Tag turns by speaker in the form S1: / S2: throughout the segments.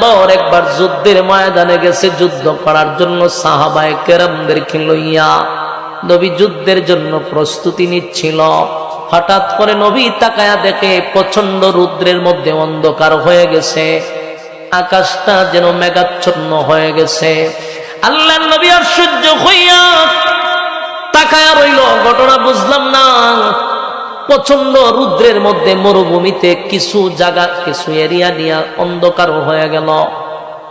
S1: পয়গম্বর একবার যুদ্ধের ময়দানে গেছে যুদ্ধ করার জন্য সাহাবায়ে কেরামদেরকে লইয়া। নবী যুদ্ধের জন্য প্রস্তুতি নিচ্ছিল। হঠাৎ করে নবী তাকায়া দেখে প্রচন্ড রৌদ্রের মধ্যে অন্ধকার হয়ে গেছে, আকাশটা যেন মেঘাচ্ছন্ন হয়ে গেছে। আল্লাহর নবী আশ্চর্য হইয়া তাকায়া রইল, ঘটনা বুঝলাম না। প্রচন্ড রৌদ্রের মধ্যে মরুভূমিতে কিছু জায়গা কিছু এরিয়া নিয়ে অন্ধকার হয়ে গেল।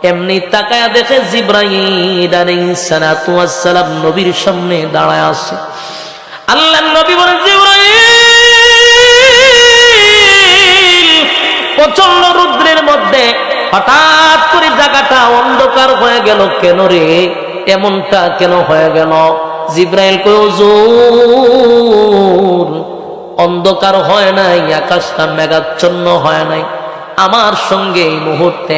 S1: এমনি তাকায়া দেখে জিবরাইল আলাইহিস সালাতু ওয়াস সালাম নবীর সামনে দাঁড়ায় আছে। আল্লাহর নবী বলেন, জিবরাইল, প্রচন্ড রৌদ্রের মধ্যে হঠাৎ করে জায়গাটা অন্ধকার হয়ে গেল কেন রে? এমনটা কেন হয়ে গেল? জিবরাইল কয়, হুজুর, অন্ধকার হয় নাই, আকাশটা মেঘাচ্ছন্ন হয় নাই। আমার সঙ্গে এই মুহূর্তে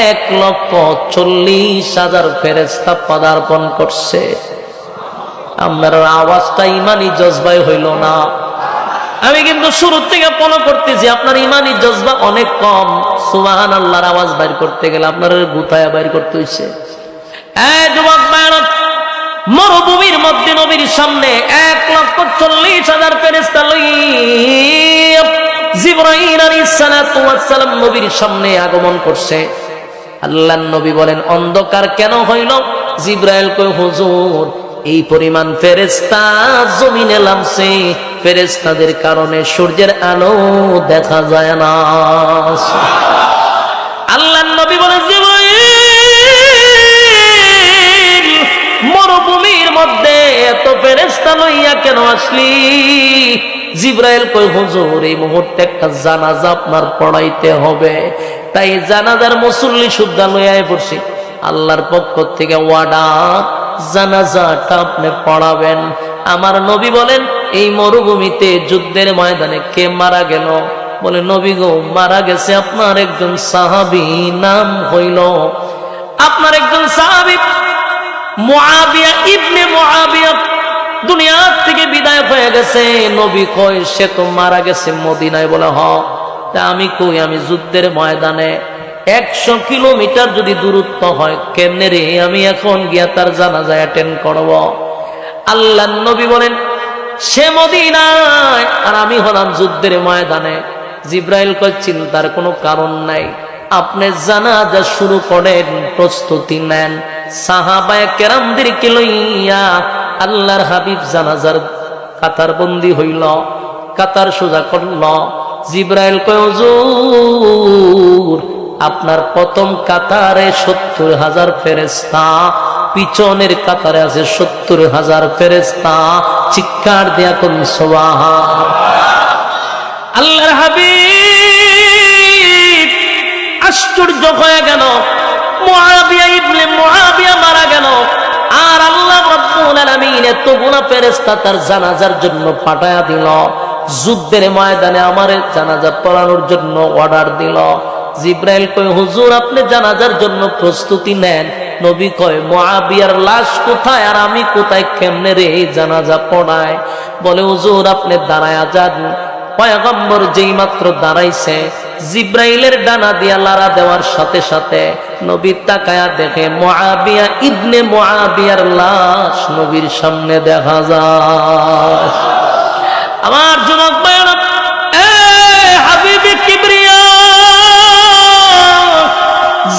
S1: 1,40,000 ফেরেশতা পদার্পণ করছে। আপনার আওয়াজটা ইমানি জজবাই হইল না। আমি কিন্তু শুরু থেকে ফলো করতেছি, আপনার ইমানি জজবা অনেক কম। সুবহানাল্লাহর আওয়াজ বাইর করতে গেলে আপনার গুতায়া বাইর করতে হইছে। যুবক ভাইরা, মরুভূমির মধ্যে নবীর সামনে 1,40,000 ফেরেশতা লইয়া জিবরাইল আলাইহিস সালাতু ওয়াস সালাম নবীর সামনে আগমন করছে। আল্লাহর নবী বলেন, অন্ধকার কেন হইল? জিবরাইল কয়, হুজুর, এই পরিমাণ ফেরেশতা জমিনে নামছে, ফেরেশতাদের কারণে সূর্যের আলো দেখা যায় না। আল্লাহর নবী বলেন, জিবরাইল, মরুভূমির মধ্যে এত ফেরেশতা লইয়া কেন আসলি? জিবরাইল কয়, হুজুর, এই মুহূর্তে একটা জানাজা আপনার পড়াইতে হবে, তাই জানাজার মুসল্লি সুদ্ধা লইয়াই পড়ছি। আল্লাহর পক্ষ থেকে ওয়ার্ডার, জানাজাটা আপনি পড়াবেন। আমার নবী বলেন, এই মরুভূমিতে যুদ্ধের ময়দানে কে মারা গেল? বলে, নবী গো, মারা গেছে আপনার একজন সাহাবী, নাম হইল আপনার একজন সাহাবী মুআবিয়া ইবনে মুআবিয়া, দুনিয়া থেকে বিদায় হয়ে গেছে। নবী কয়, সে তো মারা গেছে মদিনায়। বলে, হ। তা আমি কই, আমি যুদ্ধের ময়দানে 100 কিলোমিটার যদি দূরত্ব হয়, কেমনে রে আমি এখন গিয়া তার জানাজা অ্যাটেন্ড করব? আল্লাহর নবী বলেন, সে মদিনায় আর আমি হলাম যুদ্ধের ময়দানে। জিবরাইল কয়, চিন্তার কোনো কারণ নাই, আপনি জানাজা শুরু করেন, প্রস্তুতি নেন। সাহাবায়ে কেরামদেরকে লইয়া আল্লাহর হাবিব জানাজার কাতার বন্দী হইল, কাতার সোজা করল। জিবরাইল কয়, হুজুর, আপনার প্রথম কাতারে 70,000 ফেরেশতা, পিছনের কাতারে আছে 70,000 ফেরেশতা। চিৎকার দেয়া কোন সুবহান। আল্লাহর হাবিব আশ্চর্য হয়ে গেল, মুআবিয়া ইবনে মুআবিয়া মারা গেল, আর আল্লাহ রাব্বুল আলামিন এতগুলো ফেরেশতা তার জানাজার জন্য পাঠায়া দিল। যুদ্ধের ময়দানে আমারে জানাজা পড়ানোর জন্য অর্ডার দিল। জিবরাইল কয়, হুজুর, আপনি জানাজার জন্য প্রস্তুতি নেন। নবী কয়, মুআবিয়ার লাশ কোথায় আর আমি কোথায়, কেমনে রে এই জানাজা পড়ায়? বলে, হুজুর, আপনি দাঁড়ায়া যান। পয়গম্বর যেই মাত্র দাঁড়াইছে, জিবরাইলের ডানা দিয়া লাড়া দেওয়ার সাথে সাথে নবী তাকায়া দেখে মুআবিয়া ইবনে মুআবিয়ার লাশ নবীর সামনে দেখা যায়। আমার যুবক ভাইরা, হাবিবে কিবরিয়া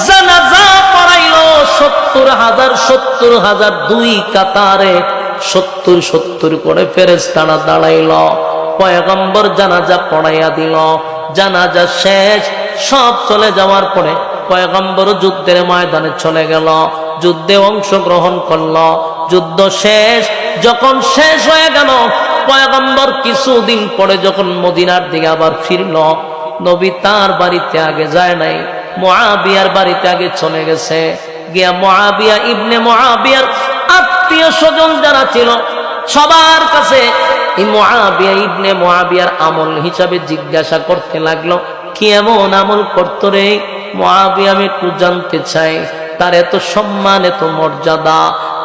S1: জানাজা পড়াইলো 70,000 দুই কাতারে 70 করে ফেরেশতারা দাঁড়াইলো। পয়গম্বর জানাজা পড়াইয়া দিল। জানাজা শেষ, সব চলে যাওয়ার পরে পয়গম্বর যুদ্ধের ময়দানে চলে গেল, যুদ্ধে অংশগ্রহণ করল। যুদ্ধ শেষ, যখন শেষ হয়ে গেল, পয়গম্বর কিছুদিন পরে যখন মদিনার দিকে আবার ফিরল, নবী তার বাড়িতে আগে যায় নাই, মুআবিয়ার বাড়িতে আগে চলে গেছে। গিয়া মুআবিয়া ইবনে মুআবিয়ার আত্মীয় স্বজন যারা ছিল সবার কাছে এই মুআবিয়া ইবনে মুআবিয়ার আমল হিসাবে জিজ্ঞাসা করতে লাগলো, কি এমন আমল করতো রে মুআবিয়া? আমি একটু জানতে চাই। তার এত সম্মান, এত মর্যাদা,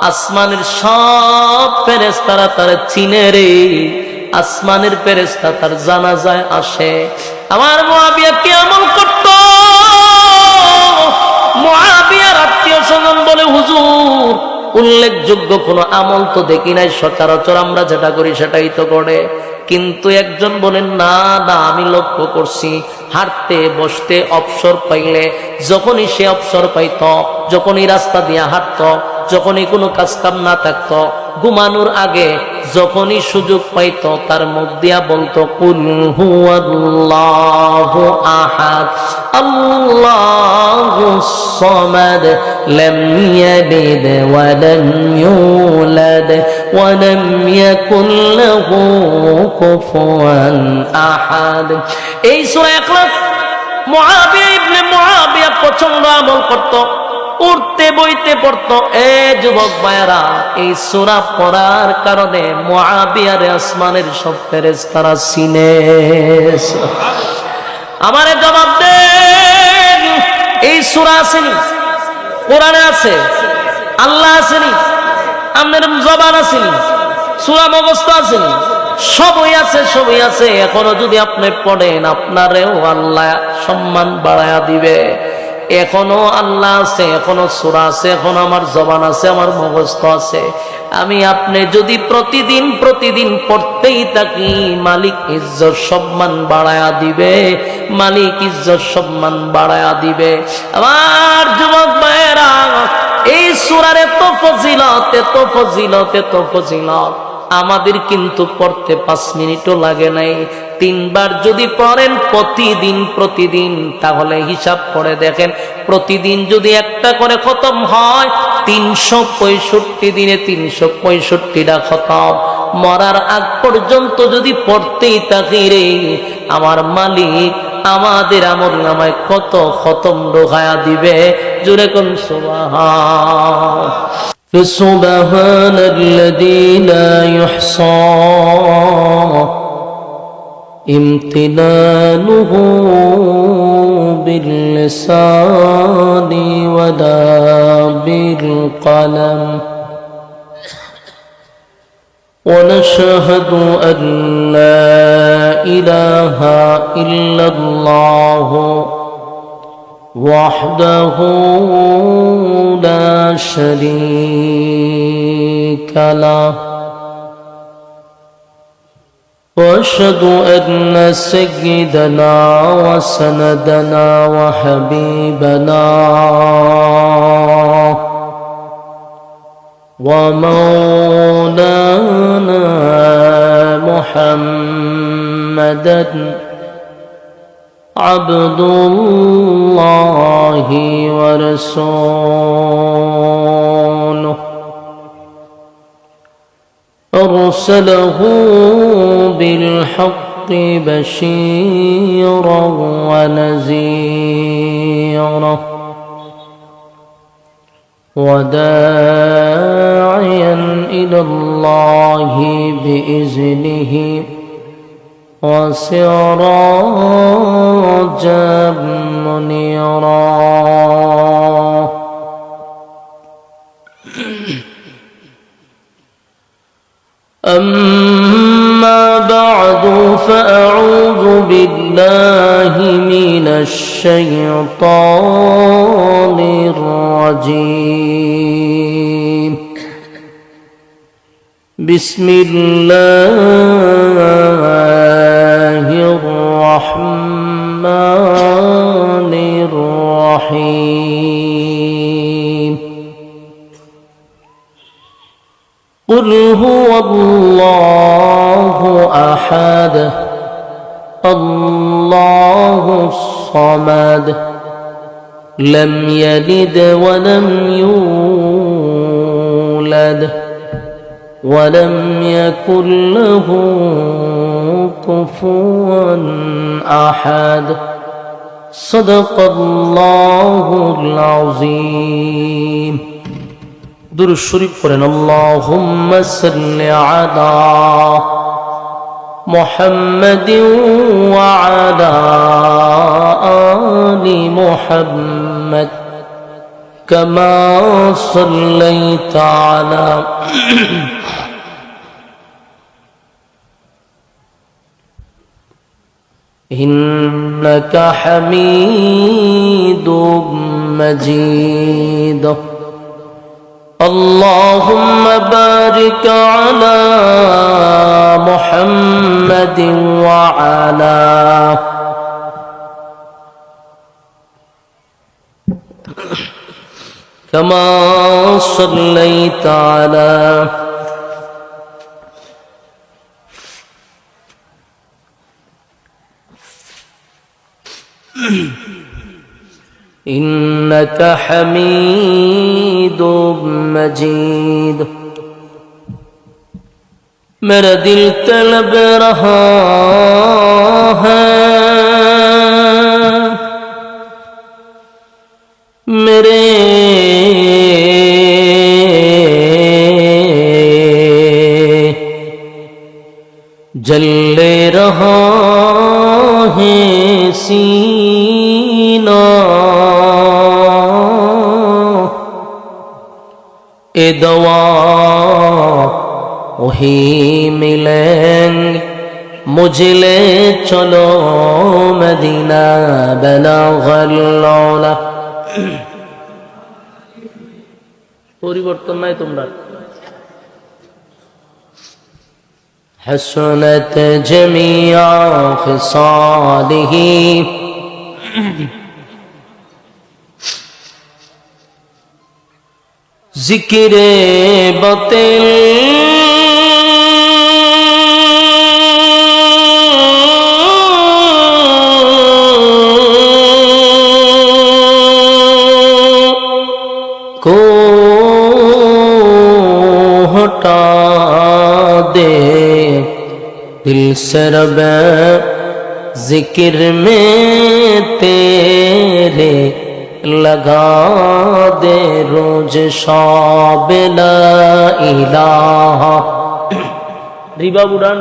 S1: আসমানের সব ফেরেশতারা তার চিনে রে, আসমানের ফেরেশতা তার জানাজায় আসে। আমার মুআবিয়া কি আমল করতো? বলে হুজুর উল্লেখযোগ্য কোনো আমল তো দেখি নাই, সচরাচর আমরা যেটা করি সেটাই তো করে। কিন্তু একজন বলেন না না, আমি লক্ষ্য করছি হাঁটতে বসতে অবসর পাইলে, যখনই সে অবসর পাইত, যখনই রাস্তা দিয়ে হাঁটত, যখনই কোনো কাজ কাম না থাকত, ঘুমানোর আগে যখনই সুযোগ পাইত তার মুখ দিয়া বলতো কুল হুয়াল্লাহু আহাদ আল্লাহুস সামাদ লাম ইয়ালিদ ওয়া লাম ইউলাদ ওয়া লাম ইয়াকুল লাহু কুফুয়ান আহাদ। এই সূরা ইখলাস মুআবিয়া ইবনে মুআবিয়া প্রচন্ড আমল করত, উঠতে বইতে পড়তো। এ যুবক ভাইরা, এই সূরা পড়ার কারণে মুআবিয়ার আসমানের সব ফেরেশতারা চিনে। আমারে জবাব দেন, এই সূরা আসেনি? কোরআনে আছে? আল্লাহ আসেনি? আপনার জবান আসেনি? সূরা মুখস্থ আসেনি? সবই আছে, সবই আছে। এখনো যদি আপনি পড়েন, আপনারেও আল্লাহ সম্মান বাড়ায়া দিবে। এখনো আল্লাহ আছে, এখনো সূরা আছে, এখনো আমার জবান আছে, আমার মুখস্থ আছে। আমি আপনি যদি প্রতিদিন প্রতিদিন পড়তেই থাকি, মালিক ইজ্জত সম্মান বাড়ায়া দিবে, মালিক ইজ্জত সম্মান বাড়ায়া দিবে। আমার যুবক ভাইয়েরা, এই সূরার এত ফজিলত, এত ফজিলত, এত ফজিলত, আমাদের কিন্তু পড়তে 5 মিনিটও লাগে নাই। 3 বার যদি পড়েন প্রতিদিন প্রতিদিন, তাহলে হিসাব করে দেখেন, প্রতিদিন যদি একটা করে খতম হয়, 365 দিনে 365টা খতম। মরার আগ পর্যন্ত যদি পড়তেই থাকি রে, আমার মালিক আমাদের আমলনামায় কত খতম ঢোকায়া দিবে। জোরে কোন সুবহান। فسبحان الذي لا يحصى امتنانه باللسان ولا بالقلم ونشهد أن لا إله إلا الله وحده لا شريك له واشهد ان سيدنا وسندنا وحبيبنا ومولانا محمدا عبد الله ورسوله أرسله بالحق بشيرا ونذيرا وداعيا إلى الله بإذنه وسراجا منيرا أما بعد فأعوذ بالله من الشيطان الرجيم بسم الله الرحمن الرحيم قل هو الله أحد الله الصمد لم يلد ولم يولد ولم يكن له كفوا أحد صدق الله العظيم দুরূদ শরীফ পড়েন আল্লাহুম্মা সাল্লি আলা মুহাম্মাদিন ওয়া আলা আলি মুহাম্মাদ কামা সাল্লাইতা আলা ইন্নাকা হামিদুম মাজিদ اللهم بارك على محمد وعلى كما صليت على إنك حميد مجيد मेरा दिल तलब रहा है मेरे जले रहा है सीना ए दवा वही मिलेंगे मुझे ले चलो मदीना बलगल औला পরিবর্তন নাই তোমরা हसनत जमिया खिसालिही जिक्रे बतिल को हटा दे दिल से रब जिक्र में तेरे लगा दे रोज शाब ला इलाहा रिबा बुड़ान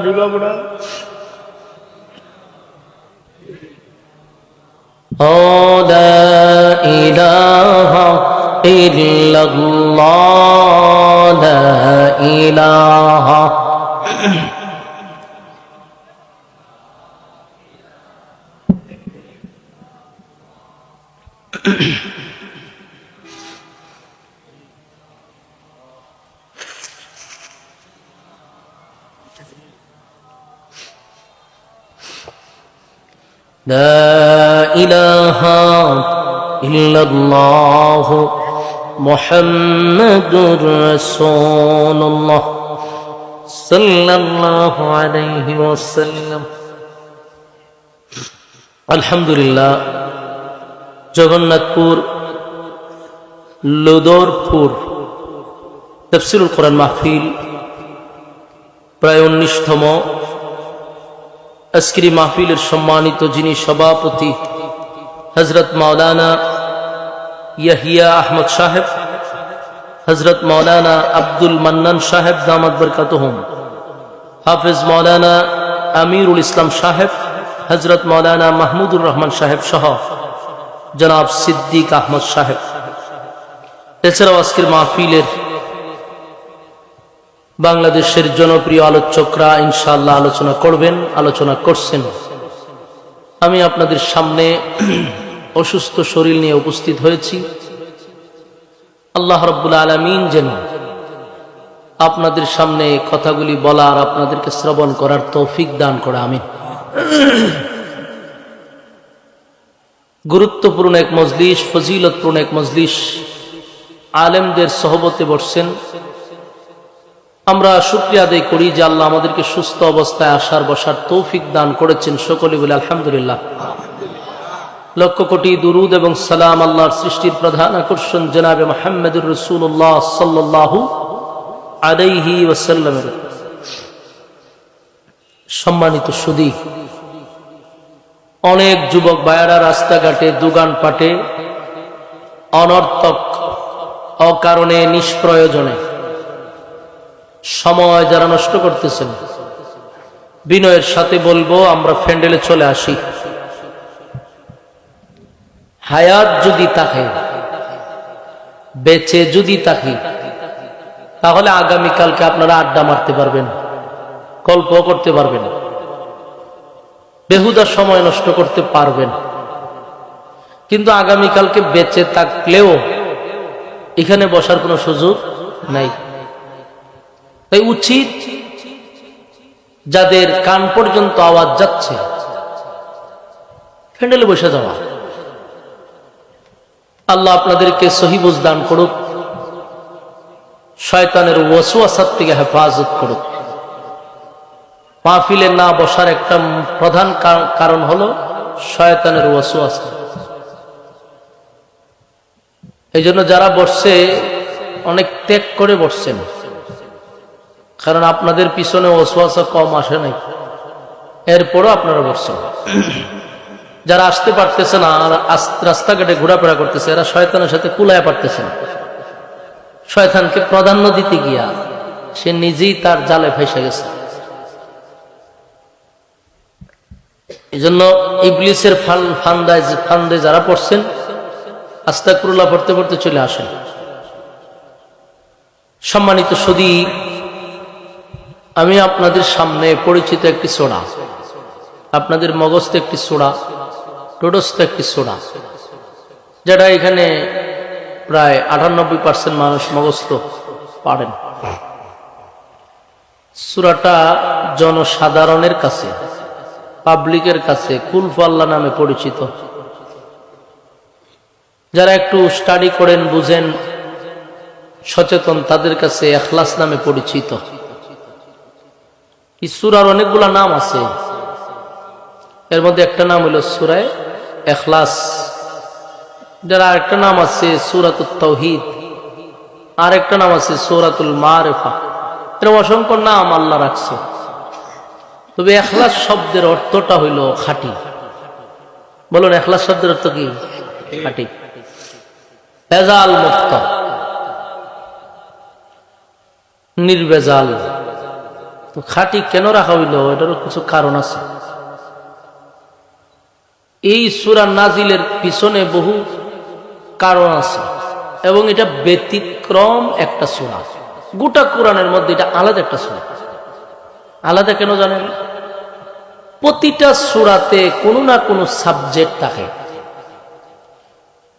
S1: ओ ला इलाहा इल्लल्लाह ला इलाहा لا إله إلا الله محمد رسول الله صلى الله عليه وسلم الحمد لله জগন্নাথপুর লোদরপুর তাফসীরুল কোরআন মাহফিল প্রায় 19তম আজকের মাহফিলের সম্মানিত যিনি সভাপতি হযরত মাওলানা ইয়াহিয়া আহমদ সাহেব হযরত মাওলানা আব্দুল মান্নান সাহেব দামাত বরকাতুহুম হাফেজ মাওলানা আমিরুল ইসলাম সাহেব হযরত মাওলানা মাহমুদুর রহমান সাহেব সহ জনাব সিদ্দিক আহমদ সাহেব এছাড়াও আজকের মাহফিলের বাংলাদেশের জনপ্রিয় আলোচকরা ইনশাআল্লাহ আলোচনা করবেন, আলোচনা করছেন। আমি আপনাদের সামনে অসুস্থ শরীর নিয়ে উপস্থিত হয়েছি। আল্লাহ রাব্বুল আলামিন যেন আপনাদের সামনে কথাগুলি বলার, আপনাদেরকে শ্রবণ করার তৌফিক দান করে, আমিন। গুরুত্বপূর্ণ এক মজলিস, ফজিলতপূর্ণ এক মজলিস, আলেমদের সহবতে বসছেন। আমরা শুকরিয়া আদায় করি যে আল্লাহ আমাদেরকে সুস্থ অবস্থায় আসার বসার তৌফিক দান করেছেন। সকলে বলে আলহামদুলিল্লাহ। লক্ষ কোটি দুরুদ এবং সালাম আল্লাহর সৃষ্টির প্রধান আকর্ষণ জনাবে মুহাম্মদুর রাসূলুল্লাহ সাল্লাল্লাহু আলাইহি ওয়াসাল্লামের। সম্মানিত সুধী, অনেক যুবক ভাইয়েরা রাস্তাঘাটে, দোকানপাটে অনর্থক, অকারণে, নিষ্প্রয়োজনে সময় যারা নষ্ট করতেছেন, বিনয়ের সাথে বলবো আমরা ফ্যান্ডেলে চলে আসি। হায়াত যদি থাকে, বেঁচে যদি থাকি, তাহলে আগামীকালকে আপনারা আড্ডা মারতে পারবেন, গল্প করতে পারবেন, বেহুদা সময় নষ্ট করতে পারবেন। কিন্তু আগামীকালকে বেঁচে থাকলেও এখানে বসার কোনো সুযোগ নাই। তাই উচিত যাদের কান পর্যন্ত আওয়াজ যাচ্ছে প্যান্ডেলে বসে যাওয়া। আল্লাহ আপনাদেরকে সহি বুঝ দান করুক, শয়তানের ওয়াসওয়াসার থেকে হেফাজত করুক। মাহফিলে না বসার একটা প্রধান কারণ হলো শয়তানের ওয়াসওয়াসা। এই জন্য যারা বসছে অনেক ত্যাগ করে বসছেন, কারণ আপনাদের পিছনে ওয়াসওয়াসা কম আসে নাই, এরপরও আপনারা বসছেন। যারা আসতে পারতেছে না আর রাস্তাঘাটে ঘোরাফেরা করতেছে, এরা শয়তানের সাথে কুলায় পারতেছে না। শয়তানকে প্রাধান্য দিতে গিয়া সে নিজেই তার জালে ফেসে গেছে। এই জন্য ইবলিসের ফান্দে যারা পড়ছেন, আস্তাগফিরুল্লাহ পড়তে পড়তে চলে আসেন। সম্মানিত সুধী, আমি আপনাদের সামনে পরিচিত একটি সোনা, আপনাদের মগজতে একটি সোনা, টোডস্ত একটি সোনা, যেটা এখানে প্রায় 98% মানুষ মগজত পারেন। সূরাটা জনসাধারণের কাছে, পাবলিকের কাছে কুলফ আল্লাহ নামে পরিচিত। যারা একটু স্টাডি করেন, বুঝেন, সচেতন, তাদের কাছে এখলাস নামে পরিচিত। এই সূরার অনেকগুলা নাম আছে, এর মধ্যে একটা নাম হলো সূরা এখলাস, যার আরেকটা নাম আছে সূরাতুত তাওহীদ, আর একটা নাম আছে সূরাতুল মারিফা। এর অসংখ্য নাম আল্লাহ রাখছে। তবে এখলাস শব্দের অর্থটা হইল খাঁটি। বলুন, এখলাস শব্দের অর্থ কি? খাঁটি, ভেজাল মুক্ত, নির্ভেজাল। তো খাঁটি কেন রাখা হইল? এটারও কিছু কারণ আছে। এই সূরা নাজিলের পিছনে বহু কারণ আছে এবং এটা ব্যতিক্রম একটা সূরা। গোটা কোরআনের মধ্যে এটা আলাদা একটা সূরা। আলাদা কেন জানেন? প্রতিটা সূরাতে কোনো না কোনো সাবজেক্ট থাকে।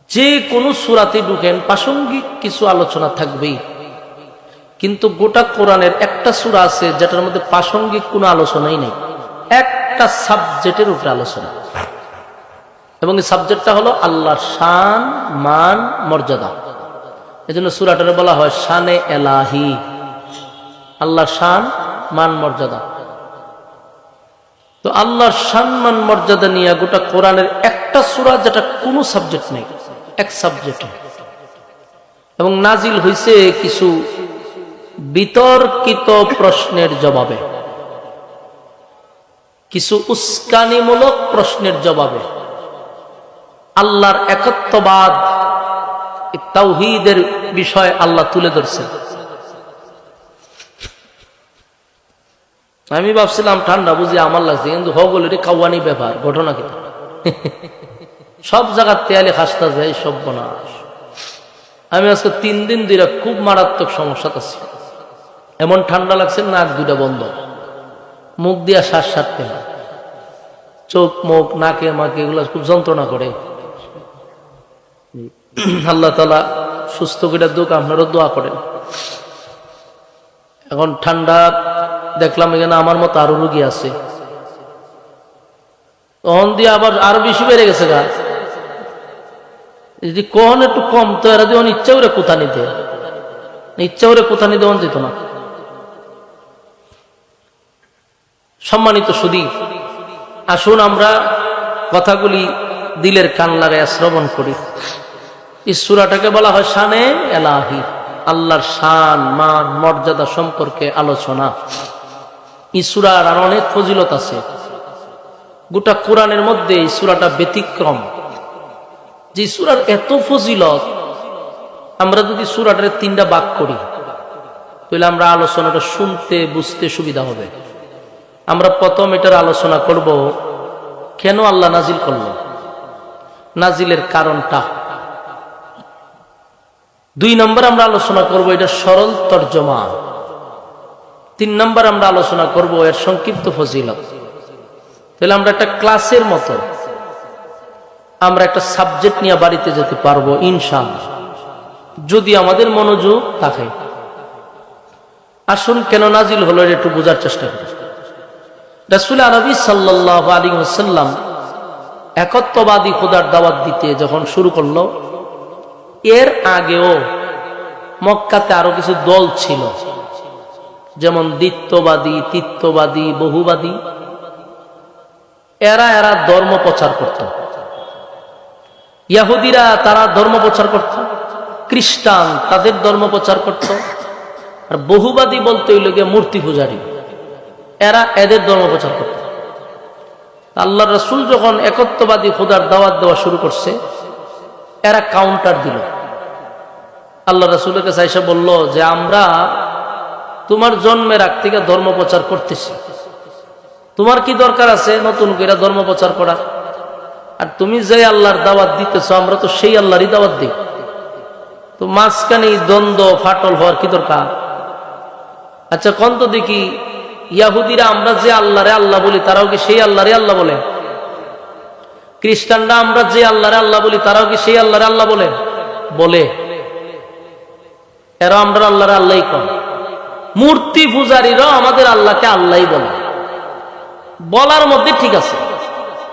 S1: যে কোনো সূরাতে ঢুকেন প্রাসঙ্গিক কিছু আলোচনা থাকবেই, কিন্তু গোটা কোরআনের একটা সূরা আছে যেটার মধ্যে প্রাসঙ্গিক কোনো আলোচনাই নেই, একটা সাবজেক্টের উপরে আলোচনা। এবং এই সাবজেক্টটা হলো আল্লাহর শান, মান, মর্যাদা। এজন্য সূরাটারে বলা হয় শানে এলাহি, আল্লাহর শান, মান, মর্যাদা। তো আল্লাহর শান, মান, মর্যাদা নিয়ে গোটা কোরআনের একটা সূরা যেটা কোনো সাবজেক্ট নেই, এক সাবজেক্ট। এবং নাজিল হইছে কিছু বিতর্কিত প্রশ্নের জবাবে, কিছু উস্কানিমূলক প্রশ্নের জবাবে। আল্লাহর একত্ববাদ, তাওহীদের বিষয় আল্লাহ তুলে ধরছেন। আমি ভাবছিলাম ঠান্ডা বুঝি আমার লাগছে, কিন্তু হগল এটা কাওয়ানি ব্যাপার, ঘটনা কি সব জায়গার তেয়ালি খাসতে যায়, সব বনাস। আমি আজকে 3 দিন ধরে খুব মারাত্মক সমস্যা আছি। এমন ঠান্ডা লাগছে, নাক দুটা বন্ধ, মুখ দিয়া শ্বাস ছাড়তে না, চোখ মুখ নাকে মাকে এগুলো খুব যন্ত্রণা করে। আল্লাহ তাআলা সুস্থ করে দুঃখ, আপনারও দোয়া করেন। এখন ঠান্ডা দেখলাম এখানে আমার মতো আরো রোগী আছে, তখন দিয়ে আবার আরো বেশি বেড়ে গেছে গা। যদি কখন একটু কম তো এরা দিয়ে ইচ্ছা করে কোথা নিতে, ইচ্ছা করে কোথা নিতে যেত না। সম্মানিত সুধী, আসুন আমরা কথাগুলি দিলের কান লাগায় শ্রবণ করি। এই সূরাটাকে বলা হয় শানে এলাহি, আল্লাহর শান, মান, মর্যাদা সম্পর্কে আলোচনা। এই সূরার আর অনেক ফজিলত আছে। গোটা কোরআনের মধ্যে এই সূরাটা ব্যতিক্রম। যে সূরার এত ফজিলত, আমরা যদি সূরাটার 3টা ভাগ করি তাহলে আমরা আলোচনাটা শুনতে বুঝতে সুবিধা হবে। আমরা প্রথম এটার আলোচনা করব, কেন আল্লাহ নাজিল করলো, নাজিলের কারণটা। 2 নম্বর আমরা আলোচনা করব এটা সরল তর্জমা। 3 নম্বর আমরা আলোচনা করব এর সংক্ষিপ্ত ফজিলত। তাহলে আমরা একটা ক্লাসের মতো আমরা একটা সাবজেক্ট নিয়ে বাড়িতে যেতে পারবো ইনশাআল্লাহ, যদি আমাদের মনোযোগ থাকে। আসুন কেন নাজিল হলো এটা একটু বোঝার চেষ্টা করি। রাসূল আরবি সাল্লাল্লাহু আলাইহি ওয়াসাল্লাম একত্ববাদী খোদার দাওয়াত দিতে যখন শুরু করলো, এর আগেও মক্কাতে আরো কিছু দল ছিল, যেমন দ্বিত্ববাদী, তিত্ববাদী, বহুবাদী। এরা ধর্ম প্রচার করত। ইহুদিরা তারা ধর্ম প্রচার করত, খ্রিস্টান তাদের ধর্ম প্রচার করত, আর বহুবাদী বলতে হইল গিয়ে মূর্তি পূজারী, এরা এদের ধর্ম প্রচার করত। আল্লাহ রাসূল যখন একত্ববাদী খোদার দাওয়াত দেওয়া শুরু করছে, এরা কাউন্টার দিল। আল্লাহ রাসূলের কাছে এসে বলল যে আমরা তোমার জন্মের আগ থেকে ধর্ম প্রচার করতেছি, তোমার কি দরকার আছে নতুন করে ধর্ম প্রচার করা? আর তুমি যে আল্লাহর দাওয়াত দিতেছ আমরা তো সেই আল্লাহরই দাওয়াত দিই, তো মাঝখানে দ্বন্দ্ব ফাটল হওয়ার কি দরকার? আচ্ছা কোন তো দেখি, ইহুদিরা আমরা যে আল্লাহরে আল্লাহ বলি তারাও কি সেই আল্লাহরে আল্লাহ বলে? খ্রিস্টানরা আমরা যে আল্লাহরে আল্লাহ বলি তারাও কি সেই আল্লাহরে আল্লাহ বলে? বলে। এরা আমরা আল্লাহরে আল্লাহই কয়। মূর্তি পূজারীরাও আমাদের আল্লাহকে আল্লাহই বলে। বলার মধ্যে ঠিক আছে,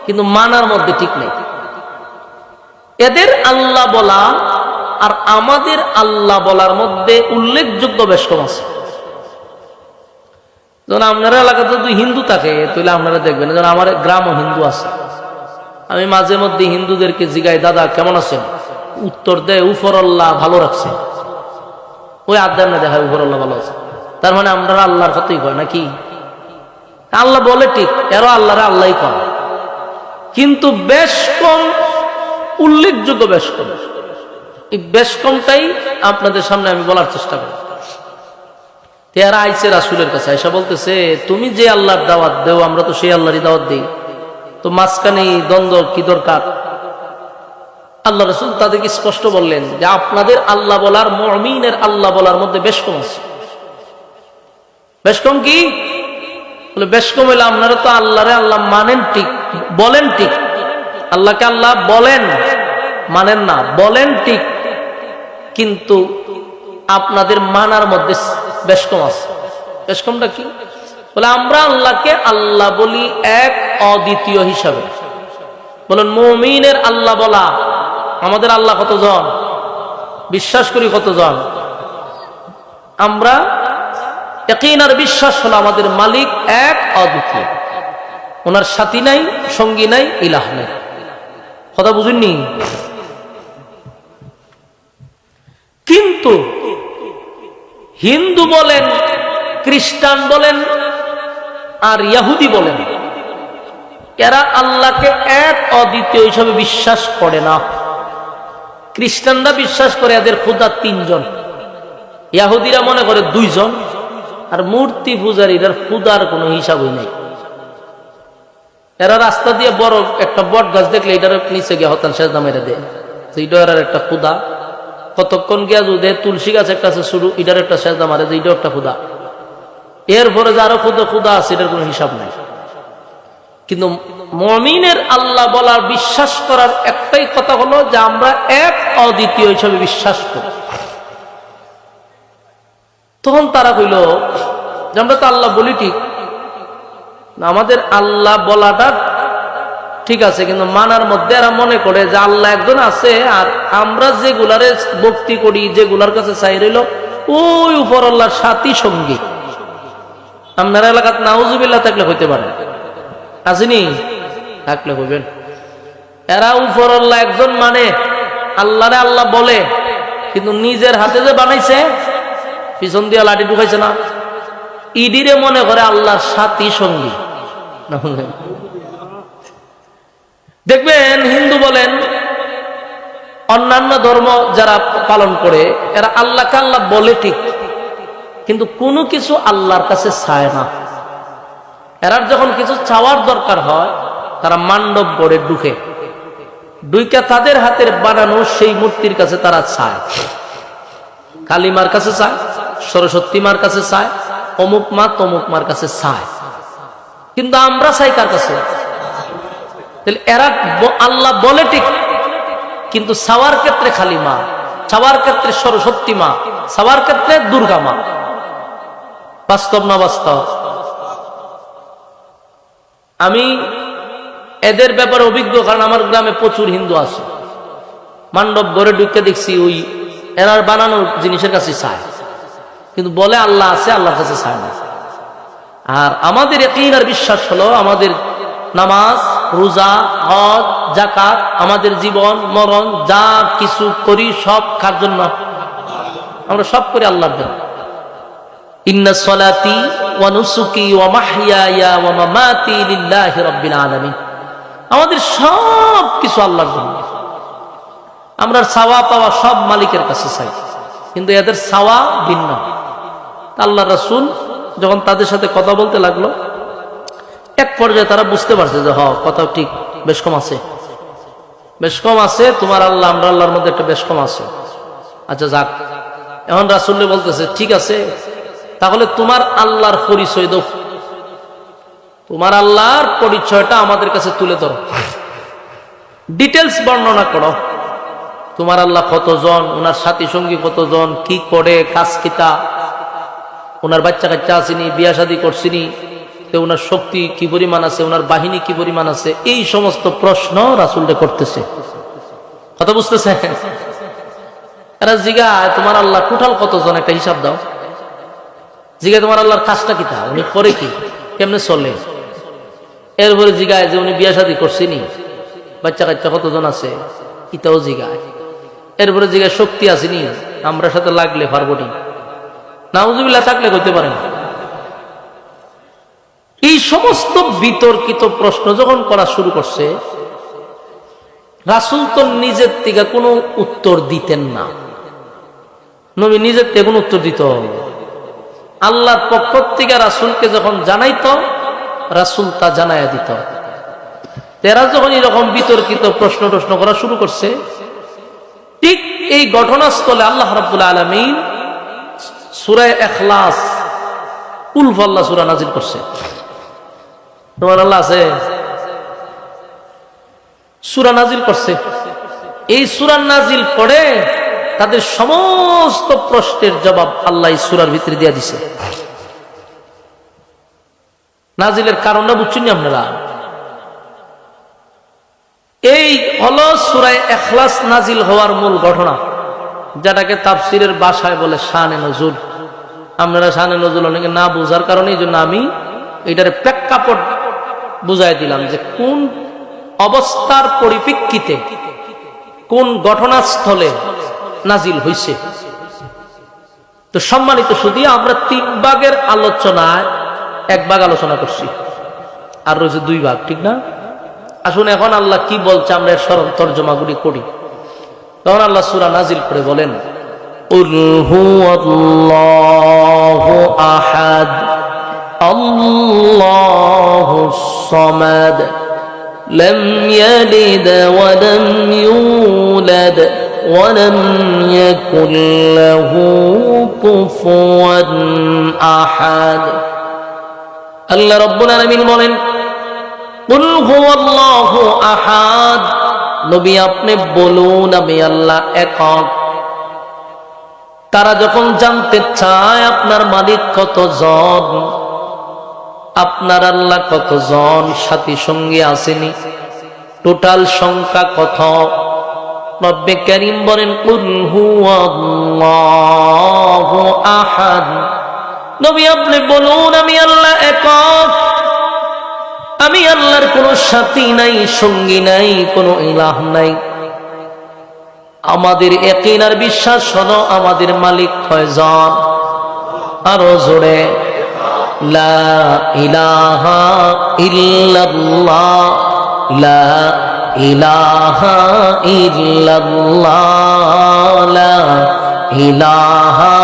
S1: কিন্তু মানার মধ্যে ঠিক নেই। এদের আল্লাহ বলা আর আমাদের আল্লাহ বলার মধ্যে উল্লেখযোগ্য বেশ কম আছে। যখন আপনারা এলাকাতে যদি হিন্দু থাকে তাহলে আপনারা দেখবেন, যেন আমার গ্রামও হিন্দু আছে, আমি মাঝে মধ্যে হিন্দুদেরকে জিগাই দাদা কেমন আছেন, উত্তর দেয় উপরআল্লাহ ভালো রাখছে। ওই আদায় না দেখা উপরআল্লাহ ভালো আছে, তার মানে আমরা আল্লাহর কথাই কয় নাকি? আল্লাহ বলে ঠিক, এরও আল্লাহরে আল্লাহই কয়, কিন্তু বেশ কম, উল্লেখযোগ্য বেশ কম। এই বেশ কমটাই আপনাদের সামনে আমি বলার চেষ্টা করি। এরা আইছে রাসূলের কাছে, আয়েশা বলতেছে তুমি যে আল্লাহর দাওয়াত দেও আমরা তো সেই আল্লাহরই দাওয়াত দিই, তো মাঝখানে দ্বন্দ্ব কি দরকার? আল্লাহ রাসূল তাদেরকে স্পষ্ট বললেন যে আপনাদের আল্লাহ বলার, মুমিনের আল্লাহ বলার মধ্যে বেশ কম আছে। বেশ কম কি? বলে বেশ কম হইলে আপনারা তো আল্লাহরে আল্লাহ মানেন ঠিক, বলেন ঠিক, আল্লাহকে আল্লাহ বলেন, মানেন না, বলেন ঠিক, কিন্তু আপনাদের মানার মধ্যে বেশ কম আছে। বেশ কমটা কি? বলে আমরা আল্লাহকে আল্লাহ বলি এক অদ্বিতীয় হিসাবে। বলেন মুমিনের আল্লাহ বলা, আমাদের আল্লাহ কতজন? বিশ্বাস করি কতজন? আমরা ইয়াকিন আর বিশ্বাস হলো আমাদের মালিক এক অদ্বিতীয়, ওনার সাথী নাই, সঙ্গী নাই, ইলাহ নাই। কথা বুঝুননি? কিন্তু হিন্দু বলেন, খ্রিস্টান বলেন আর ইহুদি বলেন, এরা আল্লাহকে এক অদ্বিতীয় হিসাবে বিশ্বাস করে না। খ্রিস্টানরা বিশ্বাস করে এদের খোদা 3 জন, ইহুদিরা মনে করে 2 জন, আর মূর্তি পূজারীদের খোদার কোনো হিসাবই নাই। এরা রাস্তা দিয়ে বড় একটা বট গাছ দেখলে এটার নিচে গিয়ে হতান সেজদা মেরে দেয়, এইটা এর একটা খোদা। কতক্ষণ গিয়া যদি তুলসী গাছের কাছে শুরু, এটার একটা সেজদা মারে, এইটাও একটা খোদা। এরপরে যে আরো খোদা আছে, এটার কোনো হিসাব নাই। কিন্তু মুমিনের আল্লাহ বলার, বিশ্বাস করার একটাই কথা হলো যে আমরা এক অদ্বিতীয় হিসাবে বিশ্বাস করি। তখন তারা কইল যে আমরা তো আল্লাহ বলি ঠিক, আমাদের আল্লাহ বলাটা ঠিক আছে, কিন্তু মানার মধ্যে এরা মনে করে যে আল্লাহ একজন আছে, আর আমরা যেগুলারে ভক্তি করি, যেগুলার কাছে চাই রইল ওই উপর আল্লাহর সাথী সঙ্গী। আপনার এলাকাত নাউজুবিল্লাহ থাকলে হইতে পারে, আসেনি? থাকলে হইবেন। এরা উপর আল্লাহ একজন মানে, আল্লাহরে আল্লাহ বলে, কিন্তু নিজের হাতে যে বানাইছে, পিছন দিয়ে লাঠি ঢুকাইছে না, ইডিরে মনে করে আল্লাহর সাথী সঙ্গী। দেখবেন হিন্দু বলেন, অন্যান্য ধর্ম যারা পালন করে, এরা আল্লাহকে আল্লাহ বলে ঠিক, কিন্তু কোনো কিছু আল্লাহর কাছে চায় না। এরা যখন কিছু চাওয়ার দরকার হয়, তারা মান্ডব গড়ে ঢুকে তাদের হাতের বানানো সেই মূর্তির কাছে তারা চায়। কালীমার কাছে চায়, সরস্বতী মার কাছে চায়, অমুক মা তমুক মার কাছে চায়, কিন্তু আমরা চাই কার কাছে? এরা আল্লাহ বলে ঠিক, কিন্তু চাওয়ার ক্ষেত্রে কালী মা, চাওয়ার ক্ষেত্রে সরস্বতী মা, চাওয়ার ক্ষেত্রে দুর্গা মা। বাস্তব না বাস্তব? আমি এদের ব্যাপারে অভিজ্ঞ, কারণ আমার গ্রামে প্রচুর হিন্দু আছে। মান্ডব ঘরে ঢুকে দেখছি ওই এনার বানানো জিনিসের কাছে চায়, কিন্তু বলে আল্লাহ আছে, আল্লাহর কাছে চায় না। আর আমাদের ইয়াকিন আর বিশ্বাস হলো আমাদের নামাজ, রোজা, হজ, যাকাত, আমাদের জীবন মরণ যা কিছু করি সব কার জন্য? আমরা সব করি আল্লাহর জন্য। ইন্না সলাতি ওয়া নুসুকি ওয়া মাহইয়ায়া ওয়া মামাতি লিল্লাহি রাব্বিল আলামিন। আমাদের সব কিছু আল্লাহর জন্য। আমরা চাওয়া পাওয়া সব মালিকের কাছে চাই, কিন্তু এদের চাওয়া ভিন্ন। আল্লাহ রাসূল যখন তাদের সাথে কথা বলতে লাগলো, এক পর্যায়ে তারা বুঝতে পারছে যে কথা ঠিক, বেশ কম আছে, বেশ কম আছে। তোমার আল্লাহ আমরা আল্লাহর মধ্যে একটা বেশ কম আছে। আচ্ছা যাক, এখন রাসূল বলতেছে ঠিক আছে, তাহলে তোমার আল্লাহর পরিচয় দাও, তোমার আল্লাহর পরিচয়টা আমাদের কাছে তুলে ধরো, ডিটেলস বর্ণনা করো। তোমার আল্লাহ কতজন, ওনার সাথী সঙ্গী কতজন, কি করে, কাজ কিতা, ওনার বাচ্চা কাচ্চা আসেনি, বিয়া শাদী করছিনি, তো ওনার শক্তি কি পরিমাণ আছে, ওনার বাহিনী কি পরিমাণ আছে, এই সমস্ত প্রশ্ন রাসূলকে করতেছে। কথা বুঝতেছে? এরা জিগায় তোমার আল্লাহ টোটাল কতজন, একটা হিসাব দাও। জিগায় তোমার আল্লাহর কাজটা কিতা, উনি করে কি, কেমনে চলে। এরপরে জিগায় যে উনি বিয়া শাদী করছিনি, বাচ্চা কাচ্চা কতজন আছে, ইটাও জিগায়। এরপরে জিগায় শক্তি আসেনি, আমরা সাথে লাগলে পারবনি, নাউজুবিল্লাহ থাকলে করতে পারেন। এই সমস্ত বিতর্কিত প্রশ্ন যখন করা শুরু করছে, রাসূল তো নিজের থেকে কোনো উত্তর দিতেন না। নবী নিজের থেকে কোনো উত্তর দিত, আল্লাহর পক্ষ থেকে রাসূলকে যখন জানাইতো, রাসূল তা জানাইয়া দিত। এরা যখন এরকম বিতর্কিত প্রশ্ন করা শুরু করছে, ঠিক এই ঘটনাস্থলে আল্লাহ রাব্বুল আলামিন সূরা ইখলাস, কুল হুয়াল্লাহ সূরা নাযিল করছে। তোমার আল্লাহ আছে, সূরা নাযিল করছে। এই সূরা নাযিল করে তাদের সমস্ত প্রশ্নের জবাব আল্লাহ এই সূরার ভিতরে দিয়ে দিছে। নাযিলের কারণটা বুঝছেন আপনারা? এই হলো সূরা ইখলাস নাযিল হওয়ার মূল ঘটনা, যেটাকে তাফসীরের ভাষায় বলে শানে নজুল। আপনারা শানে নজুল অনেকে না বোঝার কারণে এই জন্য আমি এটার প্রেক্ষাপট বুঝাই দিলাম যে কোন অবস্থার পরিপ্রেক্ষিতে, কোন ঘটনাস্থলে নাজিল হইছে। তো সম্মানিত শুধু আমরা 3 ভাগের আলোচনায় 1 ভাগ আলোচনা করছি, আর রয়েছে 2 ভাগ, ঠিক না? আসুন এখন আল্লাহ কি বলছে আমরা এর সরল তর্জমাগুলি করি। তখন আল্লাহ সূরা নাজিল করে বলেন, কুল হুয়াল্লাহু আহাদ আল্লাহুস সামাদ লাম ইয়ালিদ ওয়া লাম ইউলাদ ওয়া লাম ইয়াকুল লাহু কুফুয়ান আহাদ। আল্লাহ রাব্বুল আলামিন বলেন, কুল হুয়াল্লাহু আহাদ, নবী আপনি বলুন আমি আল্লাহ একক। তারা যখন জানতে চায় আপনার মালিক কতজন, আপনার আল্লাহ কতজন সাথী সঙ্গী আসেনি, টোটাল সংখ্যা কত, রব্বে কারীম বলেন কুল হুয়াল্লাহু আহাদ, নবী আপনি বলুন আমি আল্লাহ একক। আমি আল্লাহর কোনো সাথী নাই, সঙ্গী নাই, কোনো ইলাহ নাই। আমাদের ইয়াকিন আর বিশ্বাস হলো আমাদের মালিক কয়জন? আরো জোরে, লা ইলাহা ইল্লাল্লাহ, লা ইলাহা ইল্লাল্লাহ, লা ইলাহা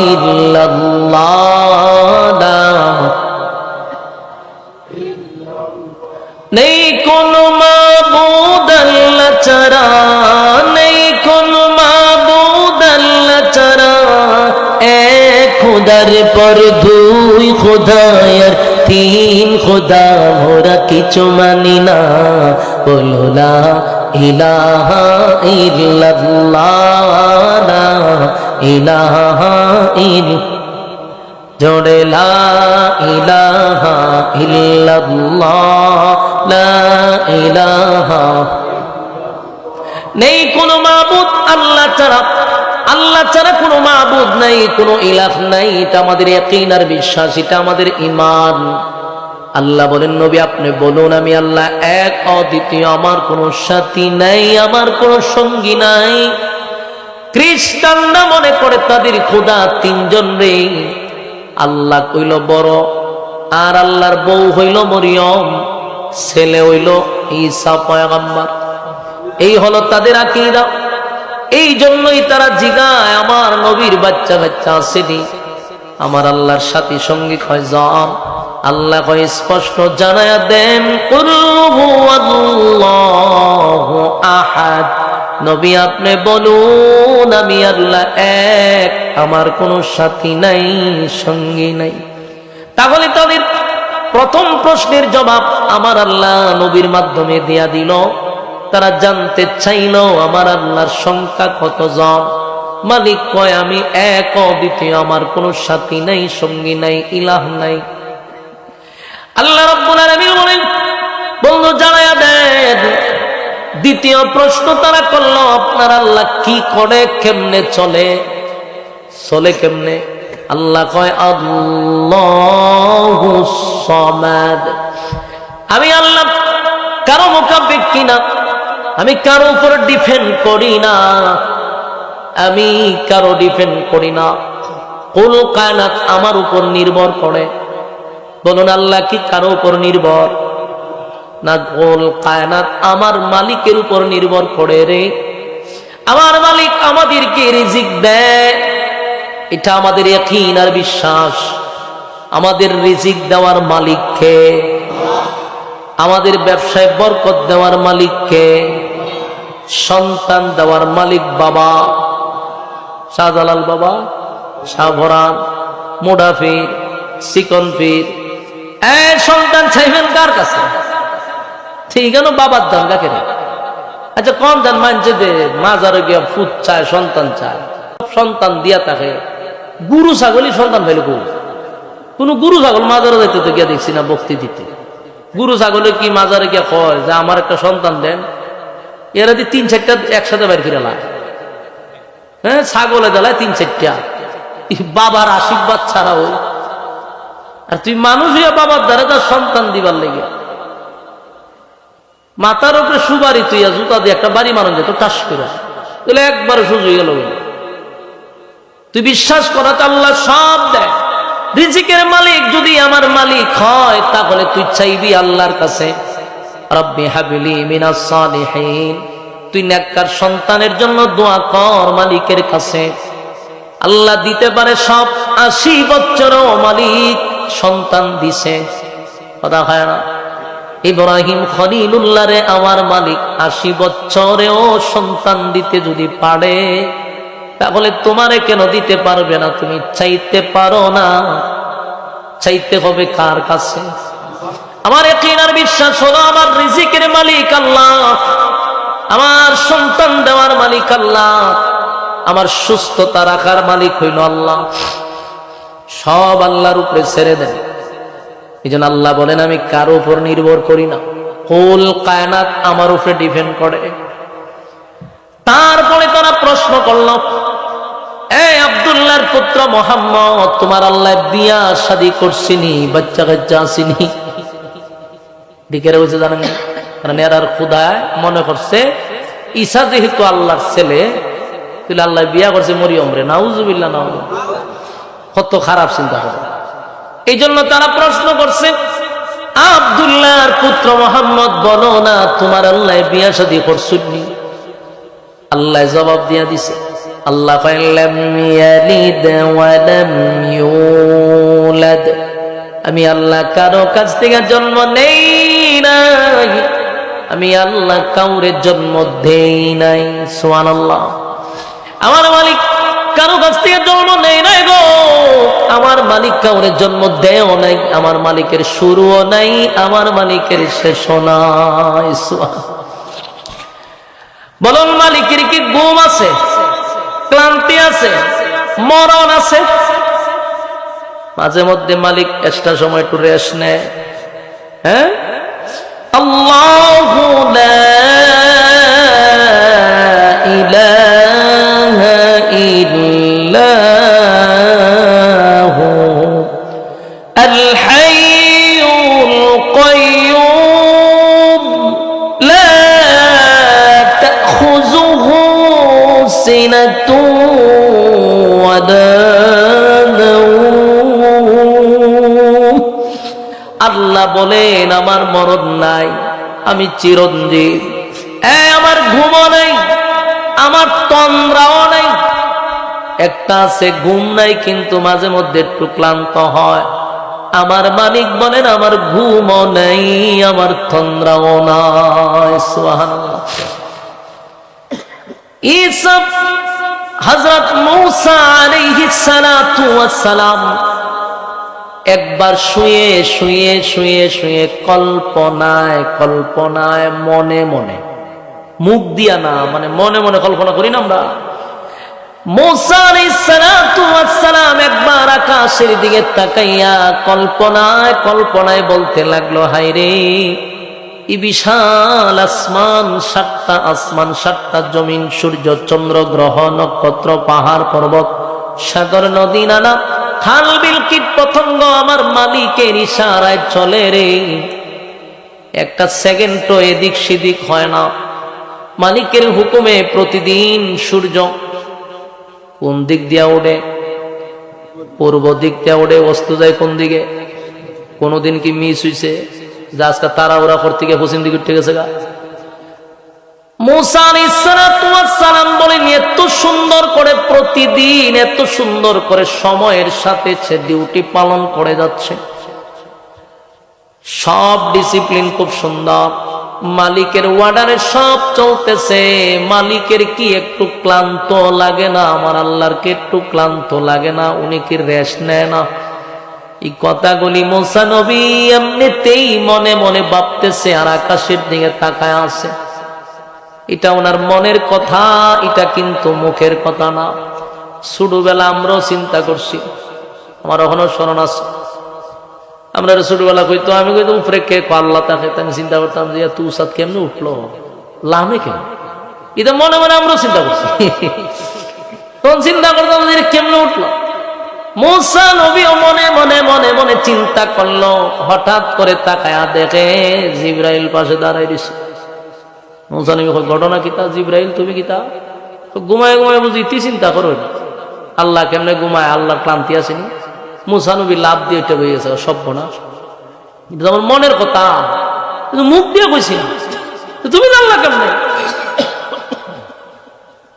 S1: ইল্লাল্লাহ। নেই কোন মাবুদ আল্লাহ ছাড়া, নেই কোন মাবুদ আল্লাহ ছাড়া, এক খোদার পর 2 খোদায়ার 3 খোদা মোরা কিছু মানি না। বলো লা ইলাহা ইল্লাল্লাহ, লা ইলাহা ইল্লাল্লাহ। জোরে লা ইলাহা ইল্লাল্লাহ, লা ইলাহা। নেই কোনো মাবুদ আল্লাহ ছাড়া, আল্লাহ ছাড়া কোনো মাবুদ নাই, কোনো ইলাহ নাই। এটা আমাদের ইয়াকিন আর বিশ্বাস, এটা আমাদের ঈমান। আল্লাহ বলেন নবী আপনি বলুন আমি আল্লাহ এক অদ্বিতীয়, আমার কোনো সাথী নাই, আমার কোনো সঙ্গী নাই। খ্রিস্টানরা মনে করে তাদের খোদা তিনজন রে। আল্লাহ কইল বড়, আর আল্লাহর বউ হইল মরিয়ম, ছেলে হইল ঈসা পয়গম্বর। এই হলো তাদের আকীদা। এই জন্যই তারা জিগায় আমার নবীর বাচ্চা বাচ্চা আসেনি, আমার আল্লাহর সাথী সঙ্গী কয়জন? আল্লাহ কয় স্পষ্ট জানায়া দেন, কুল হুয়াল্লাহু আহাদ। নবী আপনি বলুন আমি আল্লাহ এক, আমার কোনো সাথী নাই, সঙ্গী নাই। তাহলে তাদের প্রথম প্রশ্নের জবাব আমার আল্লাহ নবীর মাধ্যমে দিয়া দিল। তারা জানতে চাইল আমার আল্লাহর সংখ্যা কতজন। মালিক কয় আমি এক অদ্বিতীয়, আমার কোনো সাথী নাই, সঙ্গী নাই, ইলাহ নাই। আল্লাহ রাব্বুল আলামিন বলেন বন্ধু জানায়া দেন। দ্বিতীয় প্রশ্ন তারা করলো আপনার আল্লাহ কি করে, কেমনে চলে, চলে কেমনে? আল্লাহ কয় আল্লাহুস সামাদ। আমি আল্লাহ কারো মোকাবিক কিনা, আমি কারো উপর ডিপেন্ড করি না, আমি কারো ডিপেন্ড করি না। কুল কায়নাত আমার উপর নির্ভর করে। বলুন আল্লাহ কি কারো উপর নির্ভর না? কুল কায়নাত আমার মালিকের উপর নির্ভর করে রে। আমার মালিক আমাদেরকে রিজিক দেয়, এটা আমাদের ইয়াকিন আর বিশ্বাস। আমাদের রিজিক দেওয়ার মালিক কে? আমাদের ব্যবসায় বরকত দেওয়ার মালিক কে? সন্তান দেওয়ার মালিক বাবা শাহজালাল বাবা, শাহভরান, মুডাফির, সিকনফির। সন্তান চাইবেন কার কাছে? ঠিক কেন বাবার দান কাকে? আচ্ছা কোন দান মানছে যে মাজারে গিয়া ফুট চায়, সন্তান চায়, সন্তান দিয়া থাকে। গুরু ছাগলই সন্তান পাইলে কোন গুরু ছাগল মাজারে যাইতে তো গিয়া দেখছি না বক্তি দিতে। গুরু ছাগলে কি মাজারে গিয়া কয় যে আমার একটা সন্তান দেন? এরা দিয়ে 3-4টা একসাথে বাইর করে লায়। হ্যাঁ ছাগলে দেলায় 3-4টা, বাবার আশীর্বাদ ছাড়াও। আর তুই মানুষ হইয়া বাবার দ্বারা তার সন্তান দিবার লেগে মাথার উপরে সুবারি তুইয়া জুতা দিয়ে একটা বাড়ি মারন যেত টাস করে, তাহলে একবারে সুযোগ হয়ে গেল। তুই বিশ্বাস করা আল্লাহ সব দেয়। রিজিকের মালিক যদি আমার মালিক হয় তাহলে তুই চাইবি আল্লাহর কাছে রব্বি হাবলি মিনাস সালিহিন। তুই নেককার সন্তানের জন্য দোয়া কর মালিকের কাছে। আল্লাহ দিতে পারে সব। 80 বছরও মালিক সন্তান দিছে, কথা হয় না? ইব্রাহিম খলিলুল্লাহ রে আমার মালিক 80 বছরেও সন্তান দিতে যদি পারে, তাহলে তোমারে কেন দিতে পারবে না? তুমি চাইতে পারো না। চাইতে হবে কার কাছে? আমার ইয়াকিন আর বিশ্বাস হলো আমার রিজিকের মালিক আল্লাহ, আমার সন্তান দেওয়ার মালিক আল্লাহ, আমার সুস্থতা রাখার মালিক হইল আল্লাহ। সব আল্লাহর উপরে ছেড়ে দেন। এই জন্য আল্লাহ বলেন আমি কারো উপর নির্ভর করি না। কুল কায়নাত আমার উপরে ডিপেন্ড করে। তারপরে তারা প্রশ্ন করল, এই আব্দুল্লাহর পুত্র মোহাম্মদ, তোমার আল্লাহ বিয়া শাদী করছিনি, বাচ্চা কাচ্চা আসিনি? দিকের হয়েছে জানেন? কারণ এরার খুদায় মনে করছে ঈসা যেহেতু আল্লাহর ছেলে, তাহলে আল্লাহ বিয়া করছে মরিয়ম রে। নাউজুবিল্লাহ, নাউজুবিল্লাহ। কত খারাপ চিন্তা করে। এই জন্য তারা প্রশ্ন করছে, আব্দুল্লাহর পুত্র মোহাম্মদ বলো না তোমার আল্লাহ বিয়া শাদী করছুনি? আল্লাহ জবাব দিয়া দিছে। আল্লাহ লাম ইয়ালিদ ওয়া লাম ইউলাদ। আমি আল্লাহ কারো কাছ থেকে জন্ম নেই নাই, আমি আল্লাহ কাউরে জন্ম দেই নাই। সুবহানাল্লাহ। আমার মালিক কারো কাছ থেকে জন্ম নেই নাই গো। আমার মালিক কাউরে জন্ম দেও নাই। আমার মালিকের শুরুও নাই, আমার মালিকের শেষও নাই। বলুন মালিকের কি ঘুম আছে, ক্লান্তি আছে, মরণ আছে? মাঝে মধ্যে মালিক এক্সট্রা সময় একটু রেস্ট নেয়। হ্যাঁ, আল্লাহু লা ইলাহা ইল্লাহু আল হাইয়ুল কাইয়্যুম লা তাখুযুহু সিনাতুন ওয়ালা নাওম। আল্লাহ বলেন আমার মরণ নাই, আমি চিরঞ্জীব। আমার ঘুমও নাই, আমার তন্দ্রাও নাই। একটা আছে ঘুম নাই কিন্তু মাঝে মধ্যে একটু ক্লান্ত হয়। আমার মালিক বলেন আমার ঘুমও নাই, আমার তন্দ্রাও নাই। সুবহানাল্লাহ। ঈসা হযরত মূসা আলাইহিস সালাতু ওয়াস সালাম একবার শুয়ে শুয়ে শুয়ে শুয়ে কল্পনায় কল্পনায় মনে মনে, মুখ দিয়া না, মানে মনে মনে কল্পনা করি না আমরা। মূসা আলাইহিস সালাতু ওয়াস সালাম একবার আকাশের দিকে তাকাইয়া কল্পনায় কল্পনায় বলতে লাগলো, হায় রে, এই বিশাল আসমান, সাতটা আসমান, সাতটা জমিন, সূর্য, চন্দ্র, গ্রহ, নক্ষত্র, পাহাড়, পর্বত, সাগর, নদী, নালা, খাল, বিল, কীট পতঙ্গ আমার মালিকের ইশারায় চলে রে। একটা সেকেন্ডও এদিক সেদিক হয় না। মালিকের হুকুমে প্রতিদিন সূর্য কোন দিক দিয়া ওঠে? পূর্ব দিক দিয়া ওঠে। অস্ত যায় কোন দিকে? কোনদিন কি মিস হইছে যে আজকে তারা ওরা করতে গিয়ে পশ্চিম দিকে উঠে গেছে গা? মূসা আলাইহিস সালাতু ওয়াস সালাম বলেন এত সুন্দর করে প্রতিদিন, এত সুন্দর করে সময়ের সাথে সে ডিউটি পালন করে যাচ্ছে। সব ডিসিপ্লিন খুব সুন্দর, মালিকের অর্ডারে সব চলতেছে। মালিকের কি একটু ক্লান্ত লাগে না? আমার আল্লাহর কি একটু ক্লান্ত লাগে না? উনি কি রেস্ট নেয় না? এই কথাগুলি মূসা নবী এমনিতেই মনে মনে ভাবতেছে আর আকাশের দিকে তাকায় আছে। এটা ওনার মনের কথা, এটা কিন্তু মুখের কথা না। ছোটবেলা আমরাও চিন্তা করছি, আমার এখনো স্মরণ আছে। আমরা ছোটবেলা কইতো, আমি কইতো উপরে কে আল্লাহ তাকে, আমি চিন্তা করতাম যে তু সাত কেমনে উঠলো, লামে কেন? এটা মনে মনে আমরাও চিন্তা করছি। তখন চিন্তা করতাম যে কেমনে উঠলো। মূসা নবীও মনে মনে মনে মনে চিন্তা করলো। হঠাৎ করে তাকায়া দেখে জিবরাইল পাশে দাঁড়াই দিছে। মূসা নবী কয়, ঘটনা কিতা? জিবরাইল তুমি কিতা? ঘুমায় ঘুমায় বুঝি ইতি চিন্তা করো, আল্লাহ কেমনে ঘুমায়, আল্লাহ ক্লান্তি আসেনি? মূসা নবী লাভ দিয়ে এটা হয়ে গেছে সর্বনাশ। এটা আমার মনের কথা, কিন্তু মুখ দিয়ে কইছি না। তুমি জানলা কেমনে?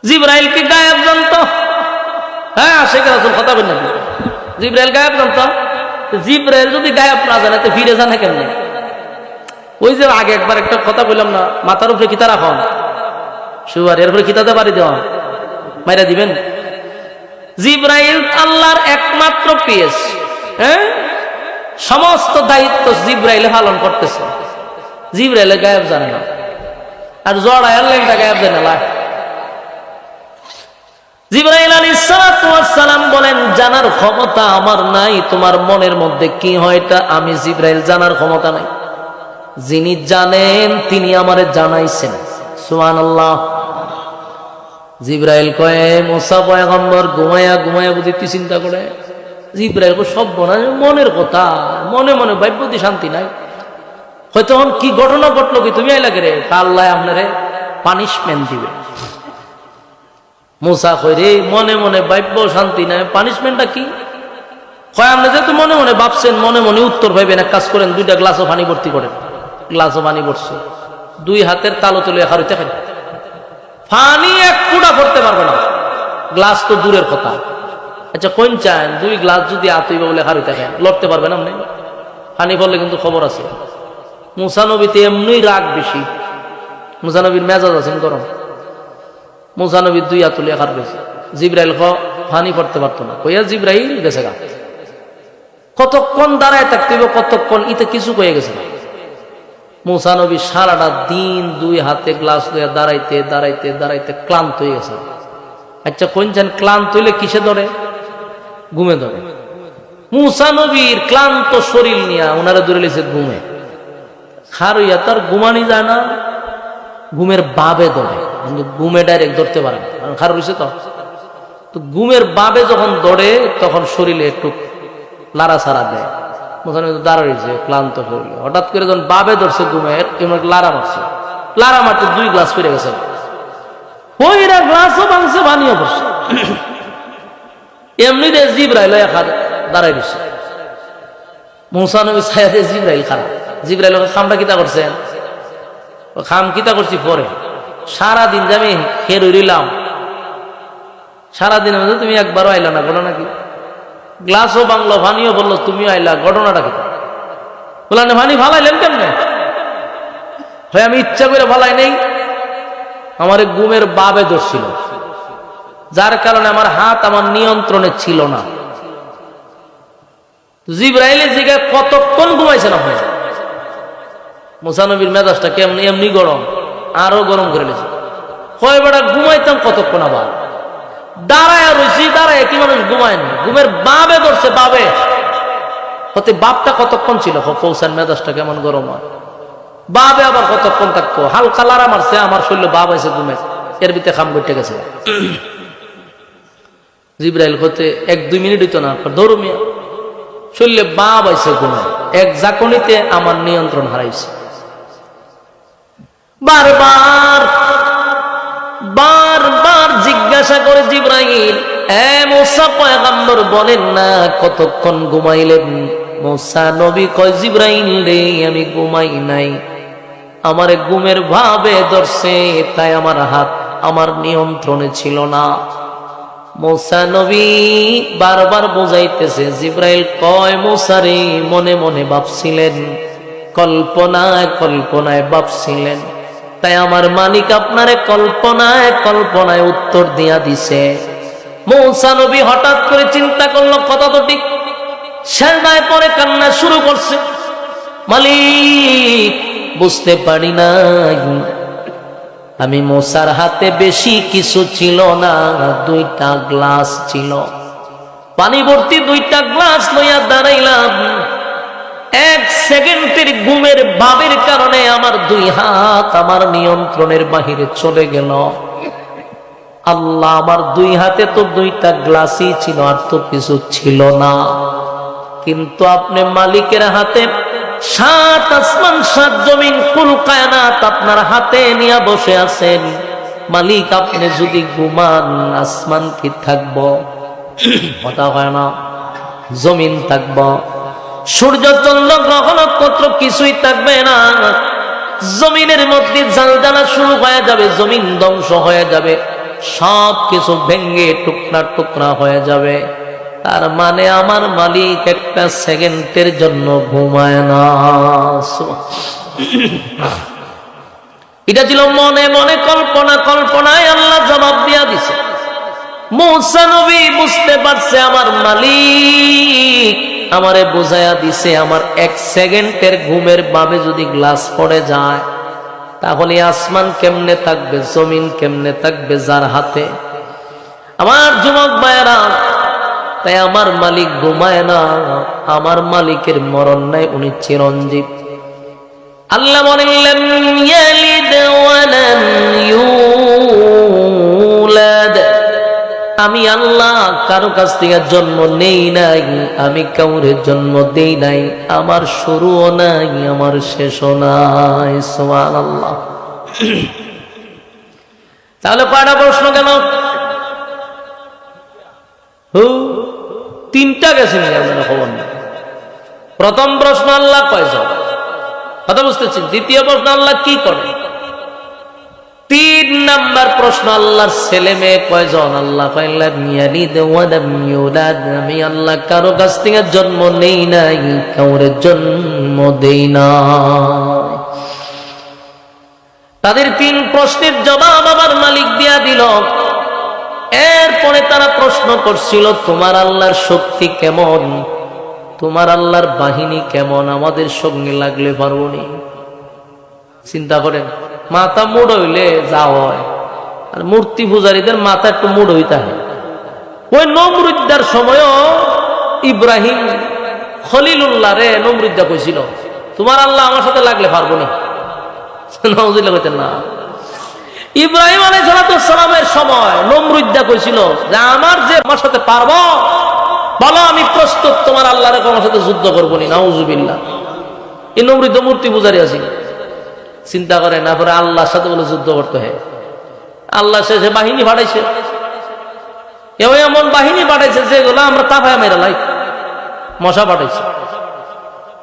S1: জিবরাইল কি গায়েব জানতো? হ্যাঁ, সে রাসূল কথা বলেন না, জিবরাইল গায়েব জানতো। জিবরাইল যদি গায়েব না জানে তো ফিরে জানে কেমনে? ওই যে আগে একবার একটা কথা বললাম না, মাথার উপরে কিতা রাখন সুয়ার, এরপরে কিতাতে বাড়ি দেওয়া মাইরা দিবেন। জিবরাইল আল্লাহর একমাত্র পেশ, হ্যাঁ, সমস্ত দায়িত্ব জিবরাইল পালন করতেছে। জিবরাইল গায়েব জানে না, আর জড়া এয়ারলাইনটা গায়েব জানে না। জিবরাইল আলাইহিস সালাতু ওয়াস সালাম বলেন, জানার ক্ষমতা আমার নাই, তোমার মনের মধ্যে কি হয় এটা আমি জিবরাইল জানার ক্ষমতা নাই। যিনি জানেন তিনি আমারে জানাইছেন। সুবহানাল্লাহ। জিবরাইল কয়ে, মুসা পয়গম্বর ঘুমায়া ঘুমায়া বুঝিতে চিন্তা করে। জিবরাইল সব বনায় মনের কথা, মনে মনে ভাইব্যতি শান্তি নাই। হয়তো কি ঘটনা ঘটলো, কি তুমি আইলা রে? আল্লাহ আপনারে পানিশমেন্ট দিবে। মুসা কই রে, মনে মনে ভাইব্য শান্তি নাই, পানিশমেন্টটা কি? কয়, আপনি যেহেতু মনে মনে ভাবছেন, মনে মনে উত্তর পাইবেন, এক কাজ করেন, 2টা গ্লাসও পানি ভর্তি করেন। গ্লাসও পানি ভরছে, 2 হাতের তালো তুলে হারিতে খাই, পানি এক ফুটা পড়তে পারবে না, গ্লাস তো দূরের কথা। আচ্ছা কোন চান 2 গ্লাস যদি আতইবে বলে হারিতে খায়, লড়তে পারবেন আপনি? পানি পড়লে কিন্তু খবর আছে। মুসা নবীতে এমনি রাগ বেশি, মুসা নবীর মেজাজ আছেন গরম। মুসা নবী 2 হাত তুলে হার গেছে। জিবরাইল পানি পড়তে পারতো না, কইয়া জিবরাইল গেছে গা। কতক্ষণ দাঁড়ায় থাকতে হবে, কতক্ষণ ইতে কিছু কয়ে গেছে। মুসা নবী সারাটা দিন 2 হাতে গ্লাস লইয়া দাঁড়াইতে দাঁড়াইতে দাঁড়াইতে ক্লান্ত হয়ে গেছে। আচ্ছা কোন চান ক্লান্ত হইলে কিসে ধরে? ঘুমে ধরে। মুসা নবীর ক্লান্ত শরীর নিয়ে ওনারা ধরে লেছে ঘুমে, খারইয়া তার ঘুমানি যায় না, ঘুমের বাবে ধরে, কিন্তু ঘুমে ডাইরেক্ট ধরতে পারে না, কারণ খার রয়েছে তো ঘুমের বাবে যখন দৌড়ে তখন শরীরে একটু লাড়াছাড়া দেয়। মুসা নবী দাঁড়িয়েছে ক্লান্ত শরীরে, হঠাৎ করে যখন বাবে ধরছে ঘুমের, এমন লাড়া মারছে, লাড়া মারতে 2 গ্লাস পড়ে গেছে, ওইরা গ্লাসও ভাঙছে, পানিও পড়ছে। এমনি রে জিবরাইল দাঁড়াই দিচ্ছে, মুসা নবী ছায়াতে জিবরাইল খারাপ, জিবরাইল খামটা কিতা করছেন, খাম কিতা করছি পরে, সারাদিন যে আমি খের উড়িলাম, সারাদিনের মধ্যে তুমি একবারও আইলা না, ঘটনা কি? গ্লাসও বাংলো, পানিও বললো, তুমিও আইলা, ঘটনাটা কি? বললাম পানি ভালাইলেন কেমনে? হয় আমি ইচ্ছা করে ভালাই নেই, আমার ঘুমের বাবে ধরছিল, যার কারণে আমার হাত আমার নিয়ন্ত্রণে ছিল না। জিবরাইলের জায়গায় কতক্ষণ ঘুমাইছে না হয়? মুসা নবীর মেজাজটা কেমনি এমনি গরম, আরো গরম করে নিয়েছে, হয় বেটা ঘুমাইতাম কতক্ষণ, আবার দাঁড়ায় রয়েছি, দাঁড়ায় কি মানুষ ঘুমায়নি, ঘুমের বাবে ধরছে, বাবে হতে বাপটা কতক্ষণ ছিল, পৌঁছান মেজাজটা কেমন গরম হয়, বাবে আবার কতক্ষণ থাকতো, হালকা লারা মারছে, আমার শরীরে বাপ আছে ঘুমে, এর ভিতরে খাম করতে গেছে। জিবরাইল হতে 1-2 মিনিট হইতো না, ধর্মিয়া শরীরে বাপ আইছে ঘুমে, এক জাকনিতে আমার নিয়ন্ত্রণ হারাইছে। বারবার বারবার জিজ্ঞাসা করে জিবরাইল, এ মুসা পয়গম্বর বলেন না কতক্ষণ ঘুমাইলেন? মুসা নবী কয়, জিবরাইল রে আমি ঘুমাই নাই, আমার ঘুমের ভাবে ধরছে, তাই আমার হাত আমার নিয়ন্ত্রণে ছিল না। মুসা নবী বারবার বোঝাইতেছে, জিবরাইল কয়, মুসা রে মনে মনে ভাবছিলেন, কল্পনায় কল্পনায় ভাবছিলেন, তাই আমার মালিক আপনারে কল্পনায় কল্পনায় উত্তর দিয়া দিছে। মুসা নবী হঠাৎ করে চিন্তা করলো, কথা তো ঠিক, সেজদায় পরে কান্না শুরু করছে, মালিক বুঝতে পারি নাই, আমি মুসার হাতে বেশি কিছু ছিল না, 2টা গ্লাস ছিল, পানি ভর্তি 2টা গ্লাস লইয়া দাঁড়াইলাম, 1 সেকেন্ডের ঘুমের ভাবের কারণে আমার 2 হাত আমার নিয়ন্ত্রণের বাহিরে চলে গেল। আল্লাহ, আমার 2 হাতে তো 2টা গ্লাসই ছিল, আর তো কিছু ছিল না, কিন্তু আপনি মালিকের হাতে 7 আসমান 7 জমিন কুল কায়নাত আপনার হাতে নিয়ে বসে আছেন। মালিক আপনি যদি ঘুমান, আসমান কি থাকবো? কথা হয় না, জমিন থাকবো, সূর্য চন্দ্র গ্রহ নক্ষত্র কিছুই থাকবে না, জমিনের মধ্যে জ্বালজালা শুরু হয়ে যাবে, জমিন ধ্বংস হয়ে যাবে, সব কিছু ভেঙ্গে টুকরা টুকরা হয়ে যাবে। তার মানে আমার মালিক 1 সেকেন্ডের জন্য ঘুমায় না। এটা ছিল মনে মনে কল্পনা, কল্পনায় আল্লাহ জবাব দিয়া দিছে। মুসা নবী বুঝতে পারছে, আমার মালিক আমারে বুঝাইয়া দিছে, আমার 1 সেকেন্ডের ঘুমের বাবে যদি গ্লাস পড়ে যায়, তাহলে আসমান কেমনে থাকবে, জমিন কেমনে থাকবে যার হাতে? আমার যুবক ভাইয়েরা, তাই আমার মালিক ঘুমায় না, আমার মালিকের মরণ নাই, উনি চিরঞ্জীব। আল্লাহ বলেন, লাম ইয়ালিদ ওয়া লাম ইউলাদ, আমি আল্লাহ কারো কাছ থেকে জন্ম নেই নাই, আমি কাউরে জন্ম দেই নাই, আমার শুরুও নাই, আমার শেষও নাই। সুবহানাল্লাহ। তাহলে কয়টা প্রশ্ন কেন? 3টা গেছে নাকি আপনার খবর নেই? প্রথম প্রশ্ন, আল্লাহ কয়জন? কথা বুঝতেছেন? দ্বিতীয় প্রশ্ন, আল্লাহ কি করে? 3 নাম্বার প্রশ্ন, আল্লাহর ছেলে মেয়ে কয়জন? আল্লাহ কইলেন, ইয়ালিদ ওয়া লাম ইউলাদ, আমি আল্লাহ কারো কাছ থেকে জন্ম নেই নাই, কাউরে জন্ম দেই না। তাদের 3 প্রশ্নের জবাব আমার মালিক দিয়া দিল। এরপরে তারা প্রশ্ন করছিল, তোমার আল্লাহর শক্তি কেমন, তোমার আল্লাহর বাহিনী কেমন, আমাদের সঙ্গে লাগলে পারবো নি? চিন্তা করেন, মাথা মুড হইলে যা হয়, আর মূর্তি পূজারীদের মাথা একটু মুড হইতে হয়। ওই নমরুদ্দার সময়ও ইব্রাহিম খলিলুল্লাহ রে নমরুদ্দা কইছিল, তোমার আল্লাহ আমার সাথে লাগলে পারবো না। নাউজুবিল্লাহ কইতেন না। ইব্রাহিম আলাইহিস সালামের সময় নমরুদ্দা কইছিল যে আমার সাথে পারবো, বলো আমি প্রস্তুত, তোমার আল্লাহর আমার সাথে যুদ্ধ করবো না। নাউজুবিল্লাহ। এই নমরুদ্দা মূর্তি পূজারি আছে, চিন্তা করে না, পরে আল্লাহর সাথে বলে যুদ্ধ করতে হয়। আল্লাহ শেষে বাহিনী পাঠাইছে, এমন বাহিনী পাঠাইছে যেগুলো আমরা তাফায় মেরে লাই। মশা পাঠাইছে,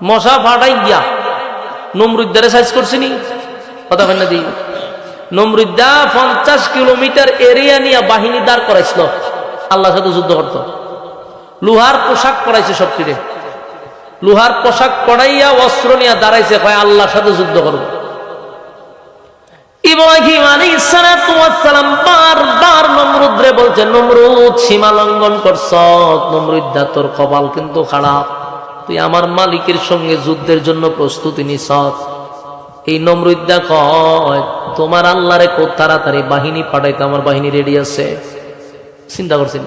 S1: মশা পাঠাই গিয়া নমরুদ্দারে সাইজ করছে নি কথা কেন দিই। নমরুদ্দা 50 কিলোমিটার এরিয়া নিয়ে বাহিনী দাঁড় করাইছিল, আল্লাহর সাথে যুদ্ধ করত। লোহার পোশাক পরাইছে, সবটিরে লোহার পোশাক পরাইয়া অস্ত্র নিয়ে দাঁড়াইছে, কয় আল্লাহর সাথে যুদ্ধ করবো। ইব্রাহিম আলাইহিস সালাম বারবার নমরুদরে বলছে, নমরুদ সীমা লঙ্ঘন করছ, নমরুদ্দা তোর কপাল কিন্তু খারাপ, তুই আমার মালিকের সঙ্গে যুদ্ধের জন্য প্রস্তুতি নিছ। এই নমরুদ্দা কয় তোমার আল্লাহরে খুব তাড়াতাড়ি বাহিনী পাঠাইতে, আমার বাহিনী রেডি আছে। চিন্তা করছেন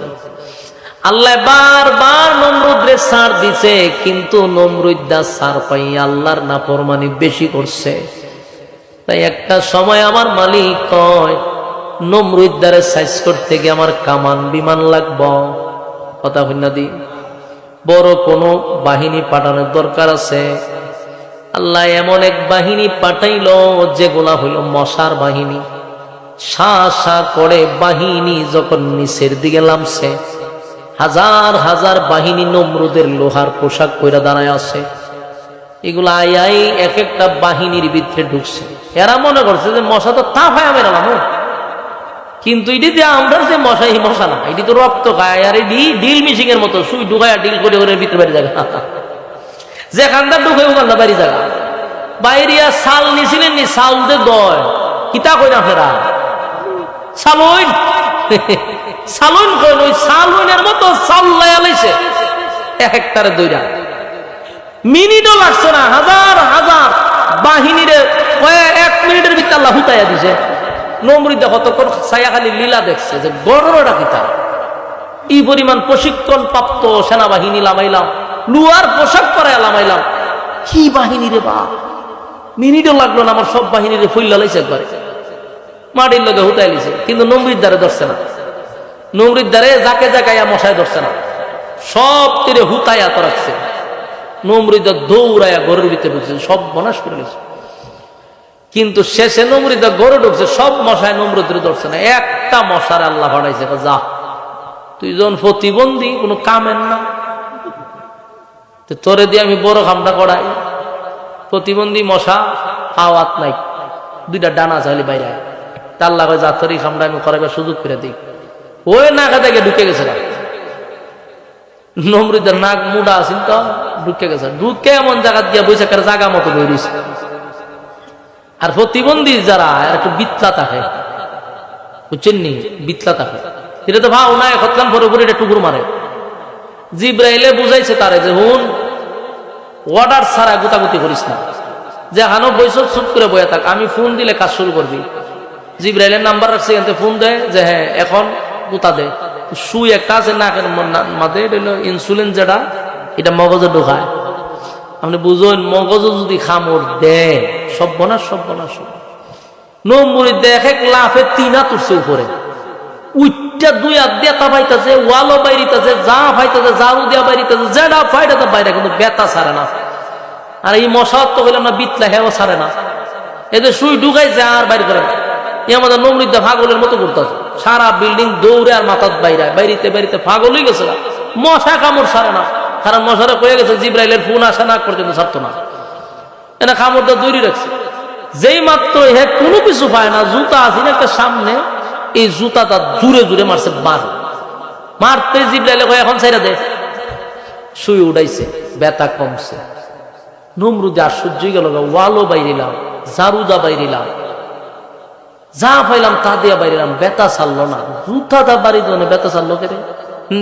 S1: আল্লাহ বারবার নমরুদরে ছাড় দিছে, কিন্তু নমরুদ্দা ছাড় পাই আল্লাহর নাফরমানি বেশি করছে। তাই একটা সময় আমার মালিক কয় নমরুদ্দারে সাইজ করতে গিয়ে আমার কামান বিমান লাগব, কথা হইনা দি, বড় কোনো বাহিনী পাঠানোর দরকার আছে। আল্লাহ এমন এক বাহিনী পাঠাইল যেগুলা হইল মশার বাহিনী। শা শা করে বাহিনী যখন নিচের দিকে নামছে, হাজার হাজার বাহিনী নমরুদের লোহার পোশাক পরে দাঁড়ায় আছে। এগুলো আই এক একটা বাহিনীর ভিতরে ঢুকছে। এরা মনে করছে যে মশা তো তাফায় মেরালাম, কিন্তু এটি দিয়ে আমরা যে মশা, এই মশা না, এটি তো রক্ত খায়। আর এটি ডিল মিশিং এর মতো সুই ঢুকায় ডিল করে করে ভিতরে বাড়ি জায়গা, যেখানটা ঢুকে ওখানটা বাড়ি জায়গা। বাইরিয়া সাল নিছিলেন নি, সাল দিয়ে দয় কিতা কই না ফেরা সালইন সালইন কইল, ওই সালইনের মতো সাল্লাই আলাইছে এক একটারে দইরা। মিনিটও লাগছে না, হাজার হাজার বাহিনীরে 1 মিনিটের ভিতরে আল্লাহ হুতাইয়া দিছে। নমরুদ্দা কতক্ষণ ছায়া খালি লীলা দেখছে যে গড়টা কিতা, এই পরিমাণ প্রশিক্ষণ প্রাপ্ত সেনাবাহিনী লামাইলাম, লুয়ার পোশাক পরায় লামাইলাম, কি বাহিনী রে বা। মিনিটও লাগলো না, আমার সব বাহিনীরে ফুল্লা লাইছে একবারে, মাটির লগে হুতাই লিছে। কিন্তু নমরুদ্দারে ধরছে না, নমরুদ্দারে যাকে জাগাইয়া মশায় ধরছে না, সব তীরে হুতাইয়া তো রাখছে। নমরুদ্দা দৌড়াইয়া ঘরের ভিতরে ঢুকছে, সব বনাশ করে গেছে। কিন্তু শেষে নমরুদ্দা ঘরে ঢুকছে, সব মশায় নমরুদ্রে ধরছে না, একটা মশার আল্লাহ পাঠাইছে, যা তুই যখন প্রতিবন্ধী কোনো কামের না, তোরে দিয়ে আমি বড় কামটা করাই। প্রতিবন্ধী মশা আওয়াত নাই, 2টা ডানা চাইলে বাইরে, আল্লাহ যা তোর এই কামটা আমি করাবার সুযোগ করে দিই। ওই নাকা থেকে ঢুকে গেছে না, নমরুদ্দার নাক মুডা আসিল তো ঢুকে গেছে, ঢুকে এমন জায়গা দিয়ে বসে জায়গা মতো বেরিয়েছে। আর প্রতিবন্ধী যারা একটু বিতলা থাকে, বুঝছেন নি, বিতলা থাকে, এটা তো ভাও না এখন পুরোপুরি এটা টুকুর মারে। জিব্রাইলে বুঝাইছে তারে যে হুন অর্ডার ছাড়া গুতাগুতি করিস না, যে হানো বৈশ চুপ করে বয়ে থাক, আমি ফোন দিলে কাজ শুরু করবি। জিব্রাইলের নাম্বার রাখছে, এখান ফোন দেয় যে হ্যাঁ এখন গুতা দে। সুই একটা আছে নাকের মাঝে, এটা হলো ইনসুলিন, যেটা এটা মগজে ঢোকায়। আপনি বুঝুন, মগজে যদি খামড় দেয় সব বনাস, সব বনাস। নমরুদ দেখে লাফে 3 হাত উঠছে উপরে, উইটা 2 হাত দিয়ে তাপাইতেছে, ওয়ালও বাইরিতেছে, যা ফাইতেছে, ঝাড়ু দিয়া বাইরিতেছে, যেটা ফাইটাতে বাইরে, কিন্তু বেতা ছাড়ে না। আর এই মশা তো বললাম না বিতলা, হেও ছাড়ে না, এদের সুই ঢুকাইছে আর বাইর করে না। আমাদের নমরুদ্দা পাগলের মতো করতেছে, সারা বিল্ডিং দৌড়ে আর মাথার বাইরে বাইরিতে বাইরিতে পাগল হয়ে গেছে। মশা কামড় ছাড়ে না, কারণ মশারা কয়ে গেছে জিব্রাইলের ফোন আসা না পর্যন্ত ছাড়তো না, এনা কামড়টা দৌড়ি রাখছে। যেই মাত্র হে কোনো কিছু পায় না, জুতা আছে না একটা সামনে, এই জুতাটা জুড়ে জুড়ে মারছে, মারতে জিব্রাইলে কয়ে এখন ছেড়ে দে, শুয়ে উঠাইছে, ব্যথা কমছে। নমরুদে আশ্চর্য গেল, ওয়ালও বাইরিলাম, ঝাড়ুদা বাইরিলাম, যা পাইলাম তা দিয়া বাইরিলাম, ব্যথা ছাড়লো না। জুতাটা বাড়ি দেওয়া ব্যথা ছাড়লো কেন?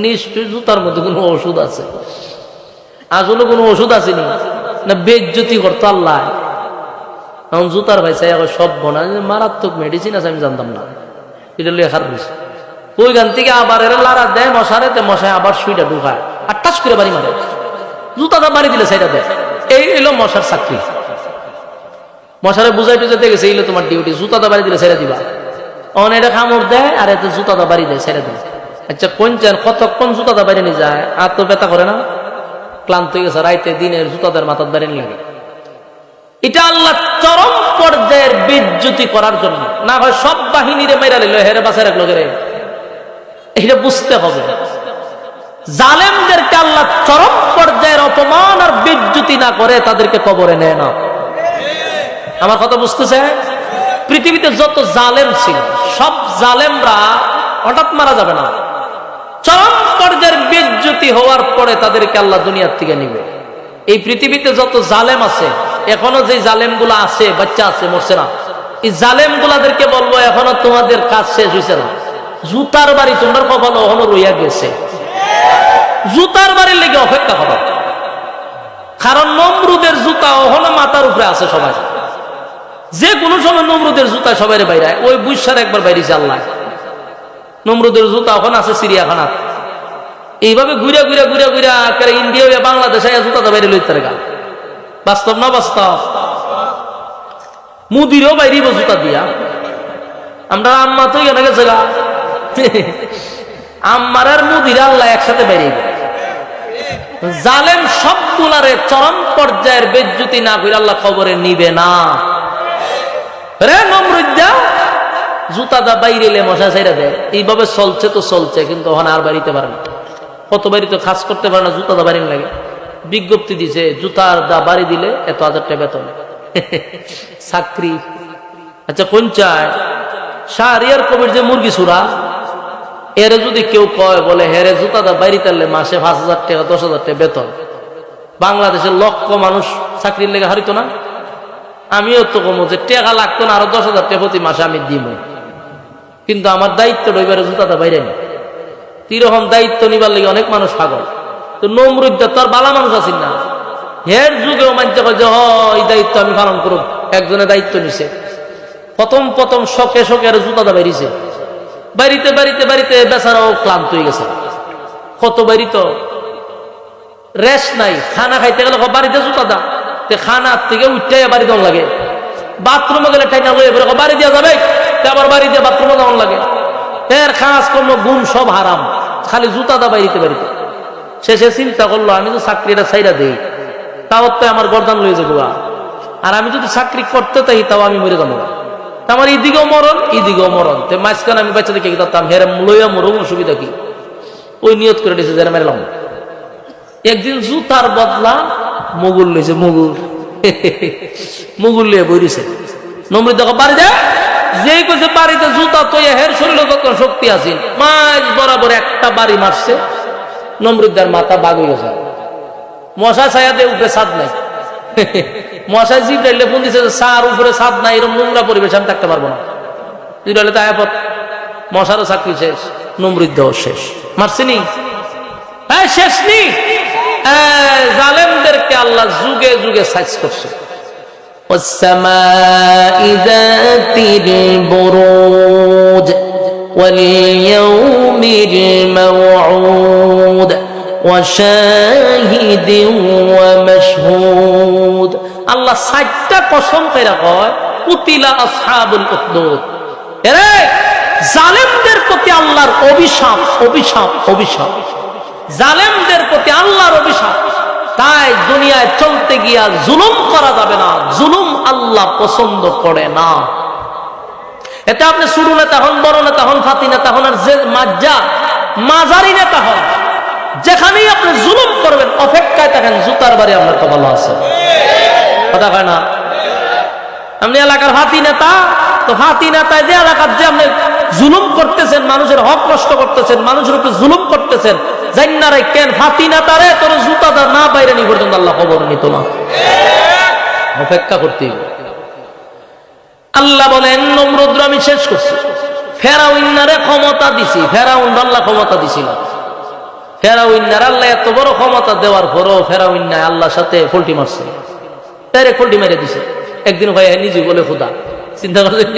S1: নিশ্চয়ই জুতার মধ্যে কোনো ওষুধ আছে। আসলে কোনো ওষুধ আসেনি না, বেজ্জতি করতো আল্লাহ। এখন জুতার ভাই চাই সব বনা মারাত্মক মেডিসিন আছে, আমি জানতাম না, এটা লিয়ে খারাপ হয়েছে। ওইখান থেকে আবার এরা লাড়া দেয় মশারে, মশায় আবার সুইটা ঢুকায় আর টাচ করে বাড়ি মারে, জুতাটা বাড়ি দিলে সাইডা দেয়। এই এলো মশার চাকরি। মশারে বুঝাই টুজাতে গেছে, এইলো তোমার ডিউটি, জুতাটা বাড়ি দিলে ছেড়ে দিবা। অন এটা কামড় দেয় আর এতে জুতাটা বাড়ি দেয়, ছেড়ে দেয়। আচ্ছা কোন চান কতক্ষণ জুতাটা বাইরে নিয়ে যায়, আর তো ব্যথা করে না, ক্লান্ত হয়ে গেছে, রাইতে দিনের জুতাদের মাথার বাইরে নিয়ে লাগে। এটা আল্লাহ চরম পর্যায়ের বেজ্জতি করার জন্য, না হয় সব বাহিনীরে মেরা নিল, হেরে বাসায় রাখলো রে। এটা বুঝতে হবে, জালেমদেরকে আল্লাহ চরম পর্যায়ের অপমান আর বেজ্জতি না করে তাদেরকে কবরে নেয় না। আমার কথা বুঝতেছে? পৃথিবীতে যত জালেম ছিল সব জালেমরা হঠাৎ মারা যাবে না, চরম পর্যায়ের বেজ্জতি হওয়ার পরে তাদেরকে আল্লাহ দুনিয়ার থেকে নিবে। এই পৃথিবীতে যত জালেম আছে, এখনো যে জালেম গুলা আছে, বাচ্চা আছে, মরছে না, এই জালেম গুলাদেরকে বলবো এখনো তোমাদের কাজ শেষ হয়েছে না, জুতার বাড়ি তোমার কখনো এখনো রইয়া গেছে, জুতার বাড়ির লেগে অপেক্ষা করো। কারণ নমরুদের জুতা ওখানে মাথার উপরে আছে সবাই, যে কোনো সময় নমরুদের জুতা সবাই বাইরে, ওই বুঝার একবার বাইরেছে আল্লাহ। নমরুদের জুতা ওখানে আছে সিরিয়াখানা, এইভাবে ঘুরে ঘুরে ঘুরে ঘুরে ইন্ডিয়া বাংলাদেশে জুতা বাইরে লইতে গা। বাস্তব না বাস্তব? মুদিরও বাইরে জুতা দিয়া, আমরা আম্মা তো এনে গেছে গা, আম্মার আর মুদিরা আল্লাহ একসাথে বাইরে। জালেম সবগুলারে চরম পর্যায়ের বেজ্জতি না করে আল্লাহ খবরে নিবে না। রে নমরুদ্দা জুতা দা বাইরে মশা ছাইরা দেয়, এইভাবে চলছে তো চলছে, কিন্তু ওখানে আর বাড়িতে পারে না। কত বাড়ি তো খাস করতে পারে না, জুতা দা বাড়ি লাগে। বিজ্ঞপ্তি দিছে জুতার দা বাড়ি দিলে এত হাজার টাকা বেতন, চাকরি। আচ্ছা কোন চায় শাহরিয়ার কবির যে মুরগি সুরা, এরে যদি কেউ কয় বলে হেরে জুতা দা বাইরে তাহলে মাসে 5,000 টাকা 10,000 টাকা বেতন, বাংলাদেশের লক্ষ মানুষ চাকরির লেগে হারিত না? আমিও তো কমো যে টাকা লাগতো না, আরো 10,000 টাকা প্রতি মাসে আমি দিব, কিন্তু আমার দায়িত্ব রইবারে জুতাটা বাইরে নি। এরকম দায়িত্ব নিবার লেগে অনেক মানুষ পাগল। তো নমরুদ্দা তো আর বালা মানুষ আছেন না, হের যুগেও মানতে কয় যে এই দায়িত্ব আমি পালন করব। একজনের দায়িত্ব নিছে, প্রথম শখে শখে আর জুতাটা বাইরেছে, বাড়িতে বাড়িতে বাড়িতে বেচারাও ক্লান্ত হয়ে গেছে। কত বাড়ি তো রেস্ট নাই, খানা খাইতে গেলে বাড়িতে জুতা দা, খানার থেকে উঠতে বাড়ি দেওয়া লাগে, বাথরুমে গেলে টাইনা লয়ে বাড়ি দেওয়া যাবে, আবার বাড়ি দিয়ে বাথরুমে যাওয়া লাগে। এর কাজ কর্ম গুণ সব হারাম, খালি জুতা দা বাড়িতে বাড়িতে। শেষে চিন্তা করলো আমি তো চাকরিটা ছাইরা দেই, তাও তো আমার গর্দান লয়ে যাবো, আর আমি যদি চাকরি করতে তাই তাও আমি মরে যাবো। আমার এইদিকেও মরণ এইদিকেও মরণ, তো মাঝখানে আমি বাচ্চা দেখে দিতাম হেরে লইয়া মরম, অসুবিধা কি? ওই নিয়ত করে দিয়েছে যারা মেরলাম। একদিন জুতার বদলা মুগুর লইছে, মুগুর লিয়ে বইছে। নমরুদ দেখো বাড়ি দেয়, যেই কইছে বাড়িতে জুতা তো হের শরীরে যত শক্তি আছে, মাঝ বরাবর একটা বাড়ি মারছে, নমরুদ্দার মাথা বাগ হয়ে গেছে। মশা ছায়া দিয়ে উপরে ছাদ নাই, মশাই জিব্রাইলে ফোন দিছে সার উপরে ছাদ নাই, এরকম নোংরা পরিবেশ আমি থাকতে পারবো না। জিব্রাইলে তো আয়াপত, মশারও চাকরি শেষ, নমরুদ্দাও শেষ। মারছিনি? হ্যাঁ শেষ নি। জালেমদেরকে আল্লাহ যুগে যুগে সাইজ করছে। والسماء ذات البروج واليوم الموعود وشاهد ومشهود। আল্লাহ 7টা কসম কইরা কয় কুতিলা আসহাবুল উখদুদ। এরে জালেমদের প্রতি আল্লাহর অভিশাপ, অভিশাপ, অভিশাপ, জালেমদের প্রতি আল্লাহর অভিশাপ। তাই দুনিয়ায় চলতে গিয়া জুলুম করা যাবে না, জুলুম আল্লাহ পছন্দ করে না। এতে আপনি শুরু নেতা হন, বড় নেতা হন, ফাতি নেতা হন, আর যে মাঝারি নেতা হন, যেখানেই আপনি জুলুম করবেন অপেক্ষায় থাকেন, জুতার বাড়ি আপনার তো ভালো আছে। কথা কয় না? আপনি এলাকার ফাতি নেতা, তো ফাতি নেতায় যে এলাকার যে আপনি জুলুম করতেছেন, মানুষের হক নষ্ট করতেছেন, মানুষের উপরে জুলুম করতেছেন, জান্নারে কেন ফাতি নেতারে তোর জুতাটা না বাইরে নি পর্যন্ত আল্লাহ খবর নিত না, অপেক্ষা করতেই। আল্লাহ বলেন নমরুদ আমি শেষ করছি, ফেরাউন্নারে ক্ষমতা দিছি, ফেরাউন আল্লাহ ক্ষমতা দিছিল। ফেরাউন্নার আল্লাহ এত বড় ক্ষমতা দেওয়ার পরও ফেরাউন্না আল্লাহর সাথে ফল্টি মারছে, ডাইরেক্ট ফল্টি মেরে দিছে। একদিন ভাই নিজে বলে খোদা চিন্তা করছেন,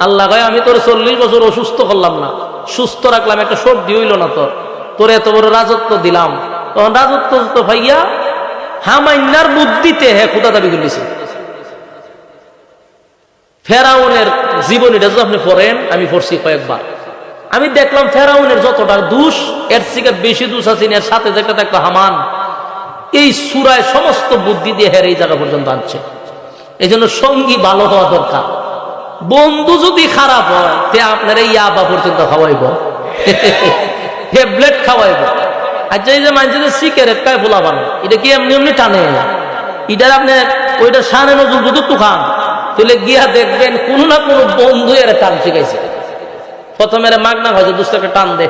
S1: আল্লাহ ভাই আমি তোর 40 বছর অসুস্থ করলাম না, সুস্থ রাখলাম, একটা সর্দি হইল না তোর, তোর এত বড় রাজত্ব দিলাম, তখন রাজত্ব তো ভাইয়া হামাইনার বুদ্ধিতে হ্যাঁ খুদা দাবি করেছে। ফেরাউনের জীবনীটা যদি আপনি পড়েন, আমি পড়ছি কয়েকবার, আমি দেখলাম ফেরাউনের যতটা দোষ এর থেকে বেশি দোষ আছে এর সাথে যেটা দেখলো হামান এই সূরায় সমস্ত বুদ্ধি দিয়ে হেরে এই জায়গা পর্যন্ত আনছে। এই জন্য সঙ্গী ভালো হওয়া দরকার। বন্ধু যদি খারাপ হয় তে আপনার এই ইয়াবা পর্যন্ত খাওয়াইব, ট্যাবলেট খাওয়াইব। আচ্ছা এই যে মানুষের সিগারেট খায় ভোলা বানো, এটা কি এমনি এমনি টানে? এটার আপনি ওইটা সানে নজর যদি একটু খান তাহলে গিয়া দেখবেন কোনো না কোনো বন্ধু এর টান শিখাইছে। প্রথমে মাগনা হয়তো দুষ্টাকে টান দে,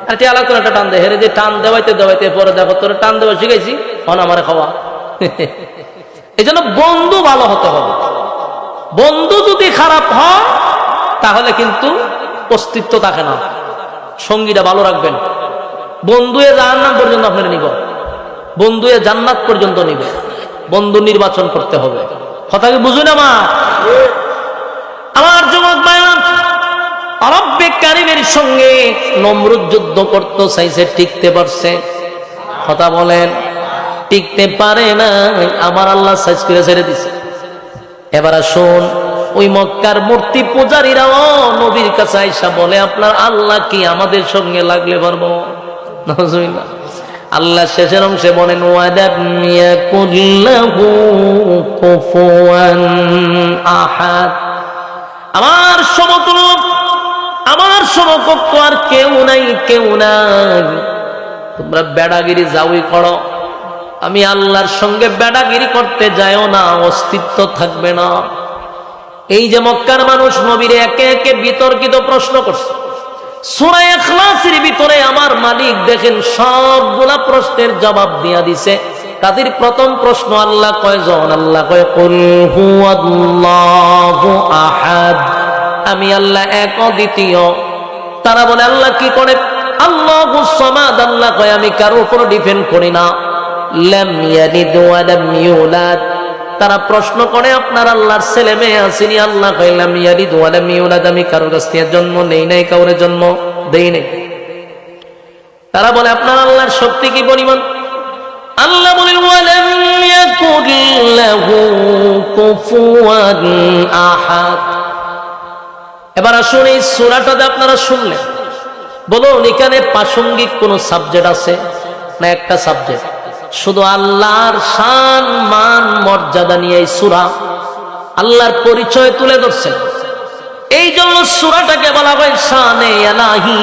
S1: আর টি আলাদা করে একটা টান দে, হেরে যে টান দেওয়াইতে দেওয়াইতে পরে দেখো তোর টান দেওয়া শিখাইছি, হন আমার খাওয়া। এই জন্য বন্ধু ভালো হতে হবে। বন্ধু যদি খারাপ হয় তাহলে কিন্তু অস্তিত্ব থাকে না। সঙ্গীটা ভালো রাখবেন। বন্ধু এ জান্নাত পর্যন্ত আপনার নিব, বন্ধু এ জান্নাত পর্যন্ত নিবে। বন্ধু নির্বাচন করতে হবে। কথা কি বুঝুন? আমার যুবক ভাইরা, রব্বে কারীমের সঙ্গে নমরুদ যুদ্ধ করতে চাইছে, টিকতে পারছে? কথা বলেন, টিকতে পারে না। আমার আল্লাহ সাইজ করে ছেড়ে দিছে। এবার আসুন, ওই মক্কার মূর্তি পূজারীরাও নবীর কাছে আইসা বলে, আপনার আল্লাহ কি আমাদের সঙ্গে লাগলে পারবো? নাউজুবিল্লাহ। আল্লাহ শেষের অংশে বলেন, ওয়াদাম ইয়াকুল্লাহু কুফুয়ান আহাদ। আমার সমতুল্য, আমার সমকক্ষ আর কেউ নাই, কেউ নাই। তোমরা বেড়াগিরি যাওই করো, আমি আল্লাহর সঙ্গে বেড়াগিরি করতে যাইও না, অস্তিত্ব থাকবে না। এই যে মক্কার মানুষ নবীরে একে একে বিতর্কিত প্রশ্ন করছে, সূরা ইখলাসের ভিতরে আমার মালিক দেখেন সবগুলা প্রশ্নের জবাব দিয়া দিছে। তাদের প্রথম প্রশ্ন, আল্লাহ কয়জন? আল্লাহ কয় কুল হুয়াল্লাহু আহাদ, আমি আল্লাহ এক অদ্বিতীয়। তারা বলে আল্লাহ কি করে? আল্লাহুস সামাদ, আল্লাহ কয় আমি কারো উপর ডিপেন্ড করি না। লাম ইয়ালিদ ওয়া লাম ইউলাদ, তারা প্রশ্ন করে আপনার আল্লাহর ছেলে মেয়ে আসেনি? আল্লাহ কয় লাম ইয়ালিদ ওয়া লাম ইউলাদ, আমি কারো কাছ থেকে জন্ম নেই নাই, কাউরে জন্ম দেই নাই। তারা বলে আপনার আল্লাহর শক্তি কি পরিমাণ? আল্লাহ বলেন ওয়া লাম ইয়াকুল লাহু কুফুয়ান আহাদ। এবার আসুন, এই সূরাটাতে আপনারা শুনলেন, বলুন এখানে প্রাসঙ্গিক কোন সাবজেক্ট আছে না? একটা সাবজেক্ট, শুধু আল্লাহর শান মান মর্যাদা নিয়ে এই সূরা আল্লাহর পরিচয় তুলে ধরছে। এই জন্য সূরাটাকে বলা হয় শানে ইলাহি,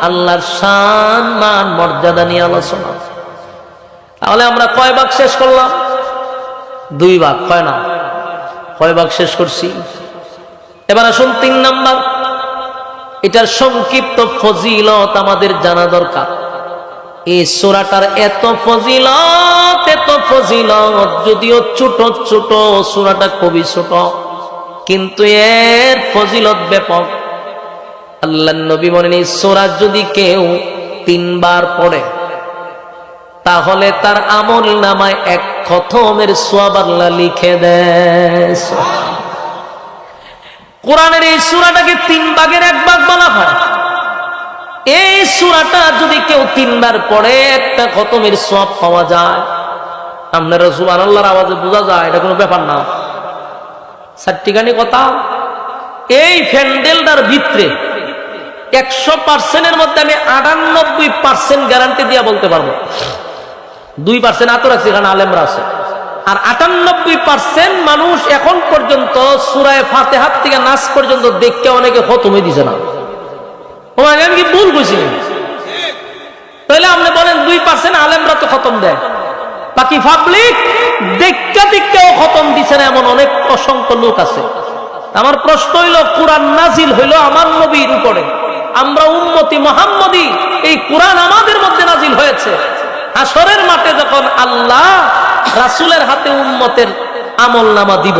S1: আল্লাহর শান মান মর্যাদা নিয়ে আলোচনা। তাহলে আমরা কয় ভাগ শেষ করলাম? 2 ভাগ। কয় না? কয় ভাগ শেষ করছি? এবার আসুন 3 নাম্বার, এটার সংক্ষিপ্ত ফজিলত আমাদের জানা দরকার। এই সূরাটার এত ফজিলত, যদিও ছোট ছোট, সূরাটা খুবই ছোট, কিন্তু এর ফজিলত ব্যাপক। আল্লাহর নবী বলেন, এই সূরা যদি কেউ 3 বার পড়ে তাহলে তার আমল নামায় 1 খতমের সওয়াব আল্লাহ লিখে দেয়। কোরআনের এই সূরাটাকে 3 ভাগের 1 ভাগ বলা হয়। এই সূরাটা যদি কেউ 3 বার পড়ে 1টা খতমের সওয়াব পাওয়া যায়। আপনারা সুবহানাল্লাহর আওয়াজে বোঝা যায় এটা কোনো ব্যাপার না। সাতটিখানি কথা, এই প্যান্ডেলটার ভিতরে 100% মধ্যে আমি 98% গ্যারান্টি দিয়ে বলতে পারবো। 2% আতর আছে, এখানে আলেমরা আছে। আর 98% মানুষ এখন পর্যন্ত সূরা ফাতিহা থেকে নাস পর্যন্ত দেখতে অনেকে খতমই দিছে না। আমি কি ভুল কইছি? তাহলে আপনি বলেন 2% আলেমরা তো খতম দেয়, বাকি পাবলিক দেখতেও খতম দিছে না এমন অনেক অসংখ্য লোক আছে। আমার প্রশ্ন হইল, কোরআন নাজিল হইল আমার নবীর উপরে, আমরা উম্মতি মুহাম্মদী, এই কোরআন আমাদের মধ্যে নাজিল হয়েছে। হাসরের মাঠে যখন আল্লাহ রাসূলের হাতে উম্মতের আমলনামা দিব,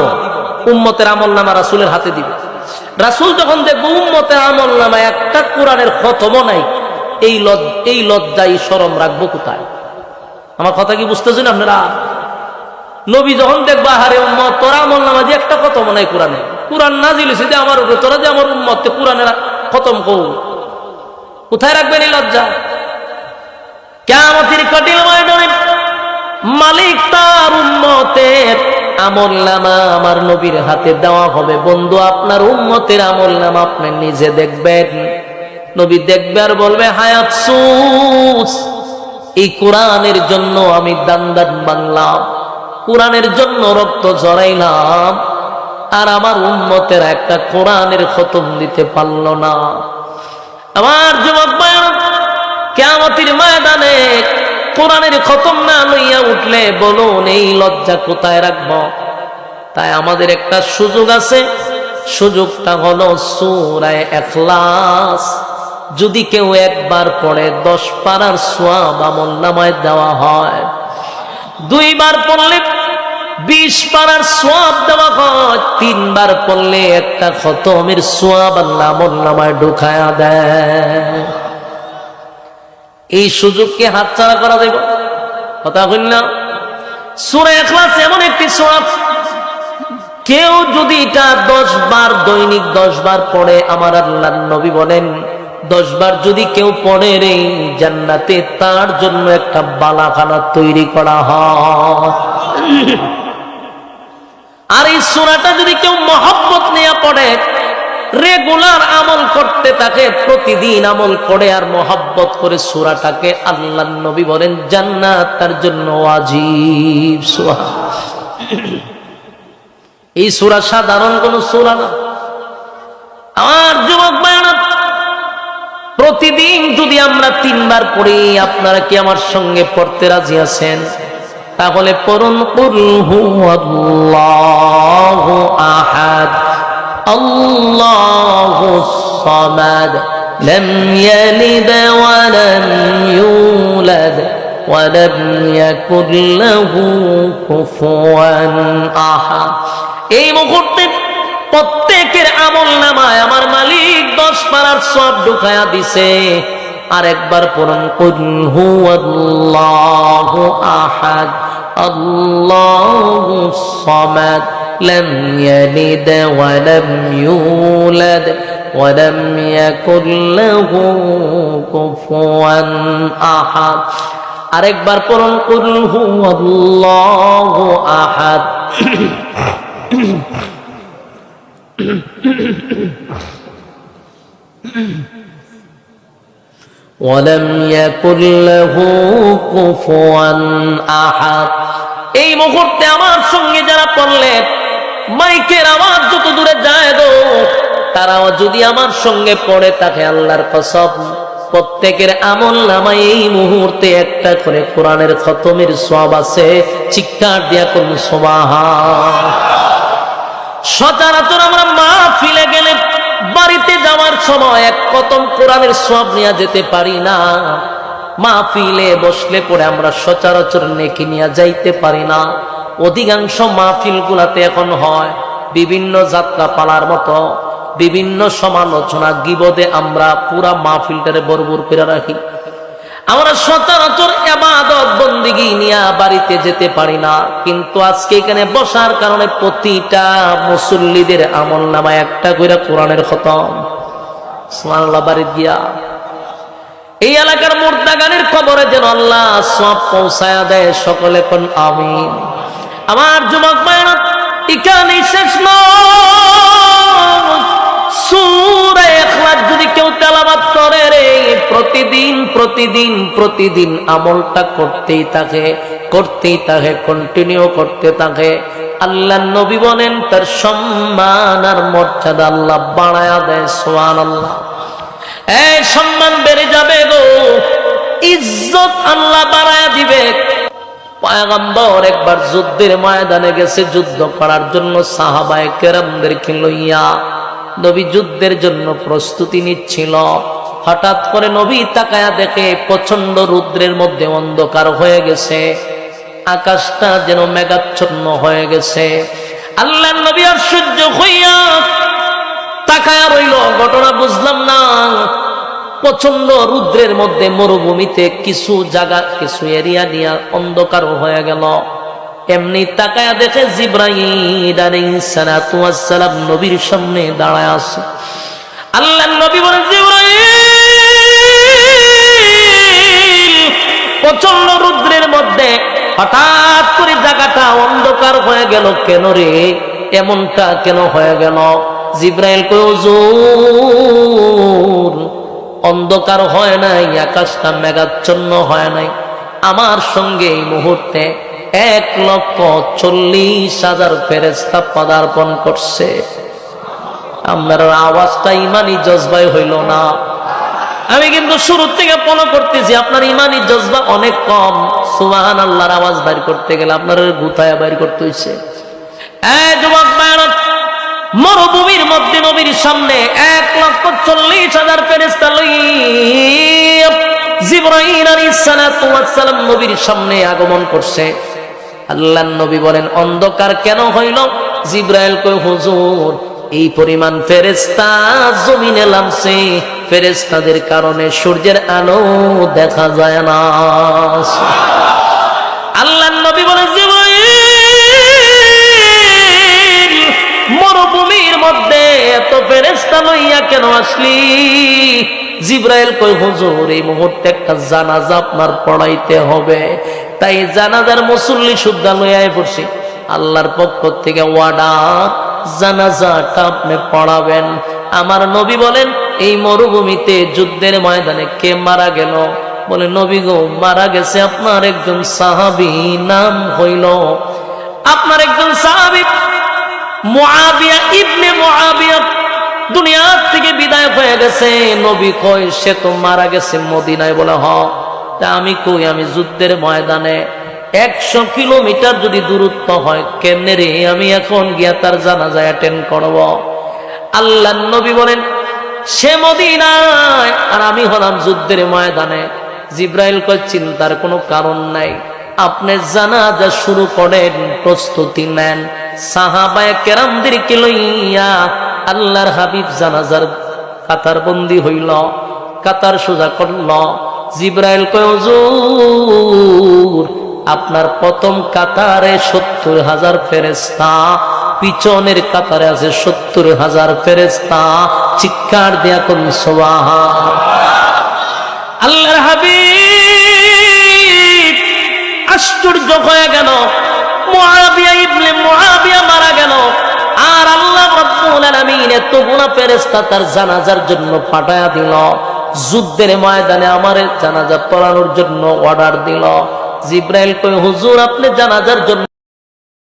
S1: উম্মতের আমলনামা রাসূলের হাতে দিব, রাসূল যখন দেখবো উম্মতের আমলনামা একটা কোরআনের খতমও নাই, এই লজ্জাই শরম রাখবো কোথায়? আমার কথা কি বুঝতেছেন আপনারা? নবী যখন দেখবা, আরে উম্মত তোর আমলনামা দিয়ে একটা খতমও নাই কোরআনে, কোরআন নাজিল হয়েছে যে আমার উপরে, তোরা যে আমার উম্মতকে কোরআনের খতম কর, কোথায় রাখবেন এই লজ্জা? কিয়ামতের কঠিন ময়দানে মালিক তার উম্মতের আমলনামা আমার নবীর হাতে দেওয়া হবে। বন্ধু, আপনার উম্মতের আমলনামা আপনি নিজে দেখবেন। নবী দেখবে আর বলবে, হায় আফসোস, এই কোরআনের জন্য আমি দান বাংলাম, কোরআনের জন্য রক্ত ঝরাইলাম, আর আমার উম্মতের একটা কোরআনের খতম দিতে পারল না। আমার যুবক ভাইরা, কিয়ামতের ময়দানে কোরআনের খতম না লইয়া উঠলে বলুন এই লজ্জা কোথায় রাখব? তাই আমাদের একটা সুযোগ আছে, সুযোগটা হলো সূরা ইখলাস। যদি কেউ একবার পড়ে 10 পারার সওয়াব আমলনামায় দেওয়া হয়, 2 বার পড়লে 20 পারার সওয়াব দেওয়া হয়, 3 বার পড়লে একটা খতমের সওয়াব আল্লাহ আমলনামায় ঢুকায়া দেয়। এই সুযোগকে হাতছাড়া করা যাবে? কথা কইল না। সূরা ইখলাস এমন একটি সূরা, কেউ যদি এটা 10 বার দৈনিক 10 বার পড়ে, আমার আল্লাহর নবী বলেন 10 বার যদি কেউ পড়ে রে, জান্নাতে তার জন্য একটা বালাখানা তৈরি করা হয়। আর এই সূরাটা যদি কেউ মহব্বত নিয়ে পড়ে, রেগুলার আমল করতে থাকে, প্রতিদিন আমল করে আর মহব্বত করে সূরাটাকে, আল্লাহর নবী বলেন জান্নাত তার জন্য ওয়াজিব। এই সূরা সাধারণ কোন সূরা না। আমার যুবক ভাইরা, প্রতিদিন যদি আমরা 3 বার পড়ি, আপনারা কি আমার সঙ্গে পড়তে রাজি আছেন? তাহলে পড়ুন, কুল হুয়াল্লাহু আহাদ আল্লাহুস সামাদ লাম ইয়ালিদ ওয়া লাম ইউলাদ ওয়া লাম ইয়াকুল লাহু কুফুয়ান আহাদ। এই মুহূর্তে প্রত্যেকের আমলনামায় আমার মালিক 10 পারার সওয়াব ঢুকায়া দিছে। আর একবার পড়ুন, কুল হুয়াল্লাহু আহাদ আল্লাহুস সামাদ লাম ইয়ালিদ ওয়া লাম ইউলাদ ওয়া লাম ইয়াকুল লাহু কুফুয়ান আহাদ। আরেকবার পড়ুন, কুল হুয়াল্লাহু আহাদ ওয়ালাম ইয়াকুল লাহু কুফুয়ান আহাদ। এই মুহূর্তে আমার সঙ্গে যারা পড়লেন, মাইকের আওয়াজ যত দূরে যায় গো, তারাও যদি আমার সঙ্গে পড়ে থাকে, আল্লাহর কসম প্রত্যেকের আমলনামায় এই মুহূর্তে একটা করে কোরআনের খতমের সওয়াব আছে। চিৎকার দিয়া কোন সুবহান। সচরাচর আমরা মাহফিলে গেলে, বাড়িতে যাওয়ার সময় এক খতম কোরআনের সওয়াব নিয়ে যেতে পারি না। মাহফিলে বসলে পরে আমরা সচরাচর নেকি নিয়ে যাইতে পারি না। অধিকাংশ মাহফিল গুলাতে এখন হয় বিভিন্ন যাত্রা পালার মতো, বিভিন্ন সমালোচনা গীবদে আমরা পুরা মাহফিলটারে বরবর করে রাখি। আমরা সচরাচর ইবাদত বন্দেগী নিয়ে বাড়িতে যেতে পারি না। কিন্তু আজকে এখানে বসার কারণে প্রতিটা মুসল্লিদের আমলনামায় একটা করে কোরআনের খতম। সুবহানাল্লাহ। বাড়ি গিয়া এই এলাকার মুর্দা গানের খবরে যেন আল্লাহ সওয়াব পৌঁছায়া দেয়। সকলে কোন আমিন। আমার যুবক ভাইরা, এখানেই শেষ নয়। সূরা ইখলাস যদি কেউ তেলাওয়াত করে রে, প্রতিদিন প্রতিদিন প্রতিদিন আমলটা করতেই থাকে, কন্টিনিউ করতে থাকে, আল্লাহর নবী বলেন তার সম্মান আর মর্যাদা আল্লাহ বাড়ায়া দেয়। সুবহানাল্লাহ। এই সম্মান বেড়ে যাবে গো, ইজ্জত আল্লাহ বাড়ায়া দিবে। পয়গম্বর একবার যুদ্ধের ময়দানে গেছে যুদ্ধ করার জন্য, সাহাবায়ে কেরামদেরকে লইয়া নবী যুদ্ধের জন্য প্রস্তুতি নিচ্ছিল। হঠাৎ করে নবী তাকায়া দেখে প্রচন্ড রৌদ্রের মধ্যে অন্ধকার হয়ে গেছে, আকাশটা যেন মেঘাচ্ছন্ন হয়ে গেছে। আল্লাহর নবী আশ্চর্য হইয়া তাকায়া রইল। ঘটনা বুঝলাম না। প্রচন্ড রৌদ্রের মধ্যে মরুভূমিতে কিছু জায়গা, কিছু এরিয়া নিয়ে অন্ধকার হয়ে গেল। এমনি তাকায়া দেখে জিবরাইল আলাইহিস সালাতু ওয়াস সালাম নবীর সামনে দাঁড়ায় আছে। আল্লাহর নবী বলেন, জিবরাইল প্রচন্ড রৌদ্রের মধ্যে হঠাৎ করে জায়গাটা অন্ধকার হয়ে গেল কেন রে, এমনটা কেন হয়ে গেল? জিব্রাইল কয় হুজুর, অন্ধকার হয় নাই, আকাশটা মেঘাচ্ছন্ন হয় নাই, আমার সঙ্গে এই মুহূর্তে 1,40,000 ফেরেশতা পদার্পণ করছে। আপনার আওয়াজটা ইমানি জজবায় হইল না। আমি কিন্তু শুরু থেকে ফলো করতেছি, আপনার ইমানি জজবা অনেক কম। সুবহানাল্লাহর আওয়াজ বাইর করতে গেলে আপনার গুতায়া বাইর করতে হইছে। এই যুবক ভাইরা, মরুভূমির মধ্যে নবীর সামনে 1,40,000 ফেরেশতা লইয়া জিবরাইল আলাইহিস সালাতু ওয়াস সালাম নবীর সামনে আগমন করছে। আল্লাহর নবী বলেন, অন্ধকার কেন হইল? জিবরাইল কয় হুজুর, এই পরিমাণ ফেরেশতা জমিনে নামছে, ফেরেশতাদের কারণে সূর্যের আলো দেখা যায় না। আল্লাহর নবী বলেন, জিবরাইল, মরুভূমির মধ্যে এত ফেরেশতা লইয়া কেন আসলি? জিবরাইল কই হুজুর, এই মুহূর্তে একটা জানাজা আপনার পড়াইতে হবে, তাই জানাজার মুসল্লি সুদ্ধা লইয়াই পড়ছি। আল্লাহর পক্ষ থেকে ওয়ার্ডার, জানাজাটা আপনি পড়াবেন। আমার নবী বলেন, এই মরুভূমিতে যুদ্ধের ময়দানে কে মারা গেল? বলে, নবী গো, মারা গেছে আপনার একজন সাহাবী, নাম হইল আপনার একজন সাহাবী মুআবিয়া ইবনে মুআবিয়া, দুনিয়া থেকে বিদায় হয়ে গেছে। নবী কয়, সে তো মারা গেছে মদিনায়। বলে, হ। তা আমি কই, আমি যুদ্ধের ময়দানে 100 কিলোমিটার যদি দূরত্ব হয়, কেমনে রে আমি এখন গিয়া তার জানাজা অ্যাটেন্ড করব? আল্লাহর নবী বলেন, সে মদিনায় আর আমি হলাম যুদ্ধের ময়দানে। জিবরাইল কয়, চিন্তার কোনো কারণ নাই, আপনি জানাজা শুরু করেন, প্রস্তুতি নেন। সাহাবায়ে কেরামদেরকে লইয়া আল্লাহর হাবিব জানাজার কাতার বন্দী হইল, কাতার সোজা করল। জিবরাইল কয়, হুজুর, আপনার প্রথম কাতারে 70,000 ফেরেশতা, পিছনের কাতারে আছে 70,000 ফেরেশতা। চিৎকার দিয়া কোন সুবহান। আল্লাহর হাবিব আশ্চর্য হয়ে গেল, মুআবিয়া ইবনে মুআবিয়া মারা গেল, আর আল্লাহ রাব্বুল আলামিন এতগুলা ফেরেশতা তার জানাজার জন্য পাঠায়া দিল। যুদ্ধের ময়দানে আমার জানাজা পড়ানোর জন্য অর্ডার দিল। জিবরাইল কয়, হুজুর, আপনি জানাজার জন্য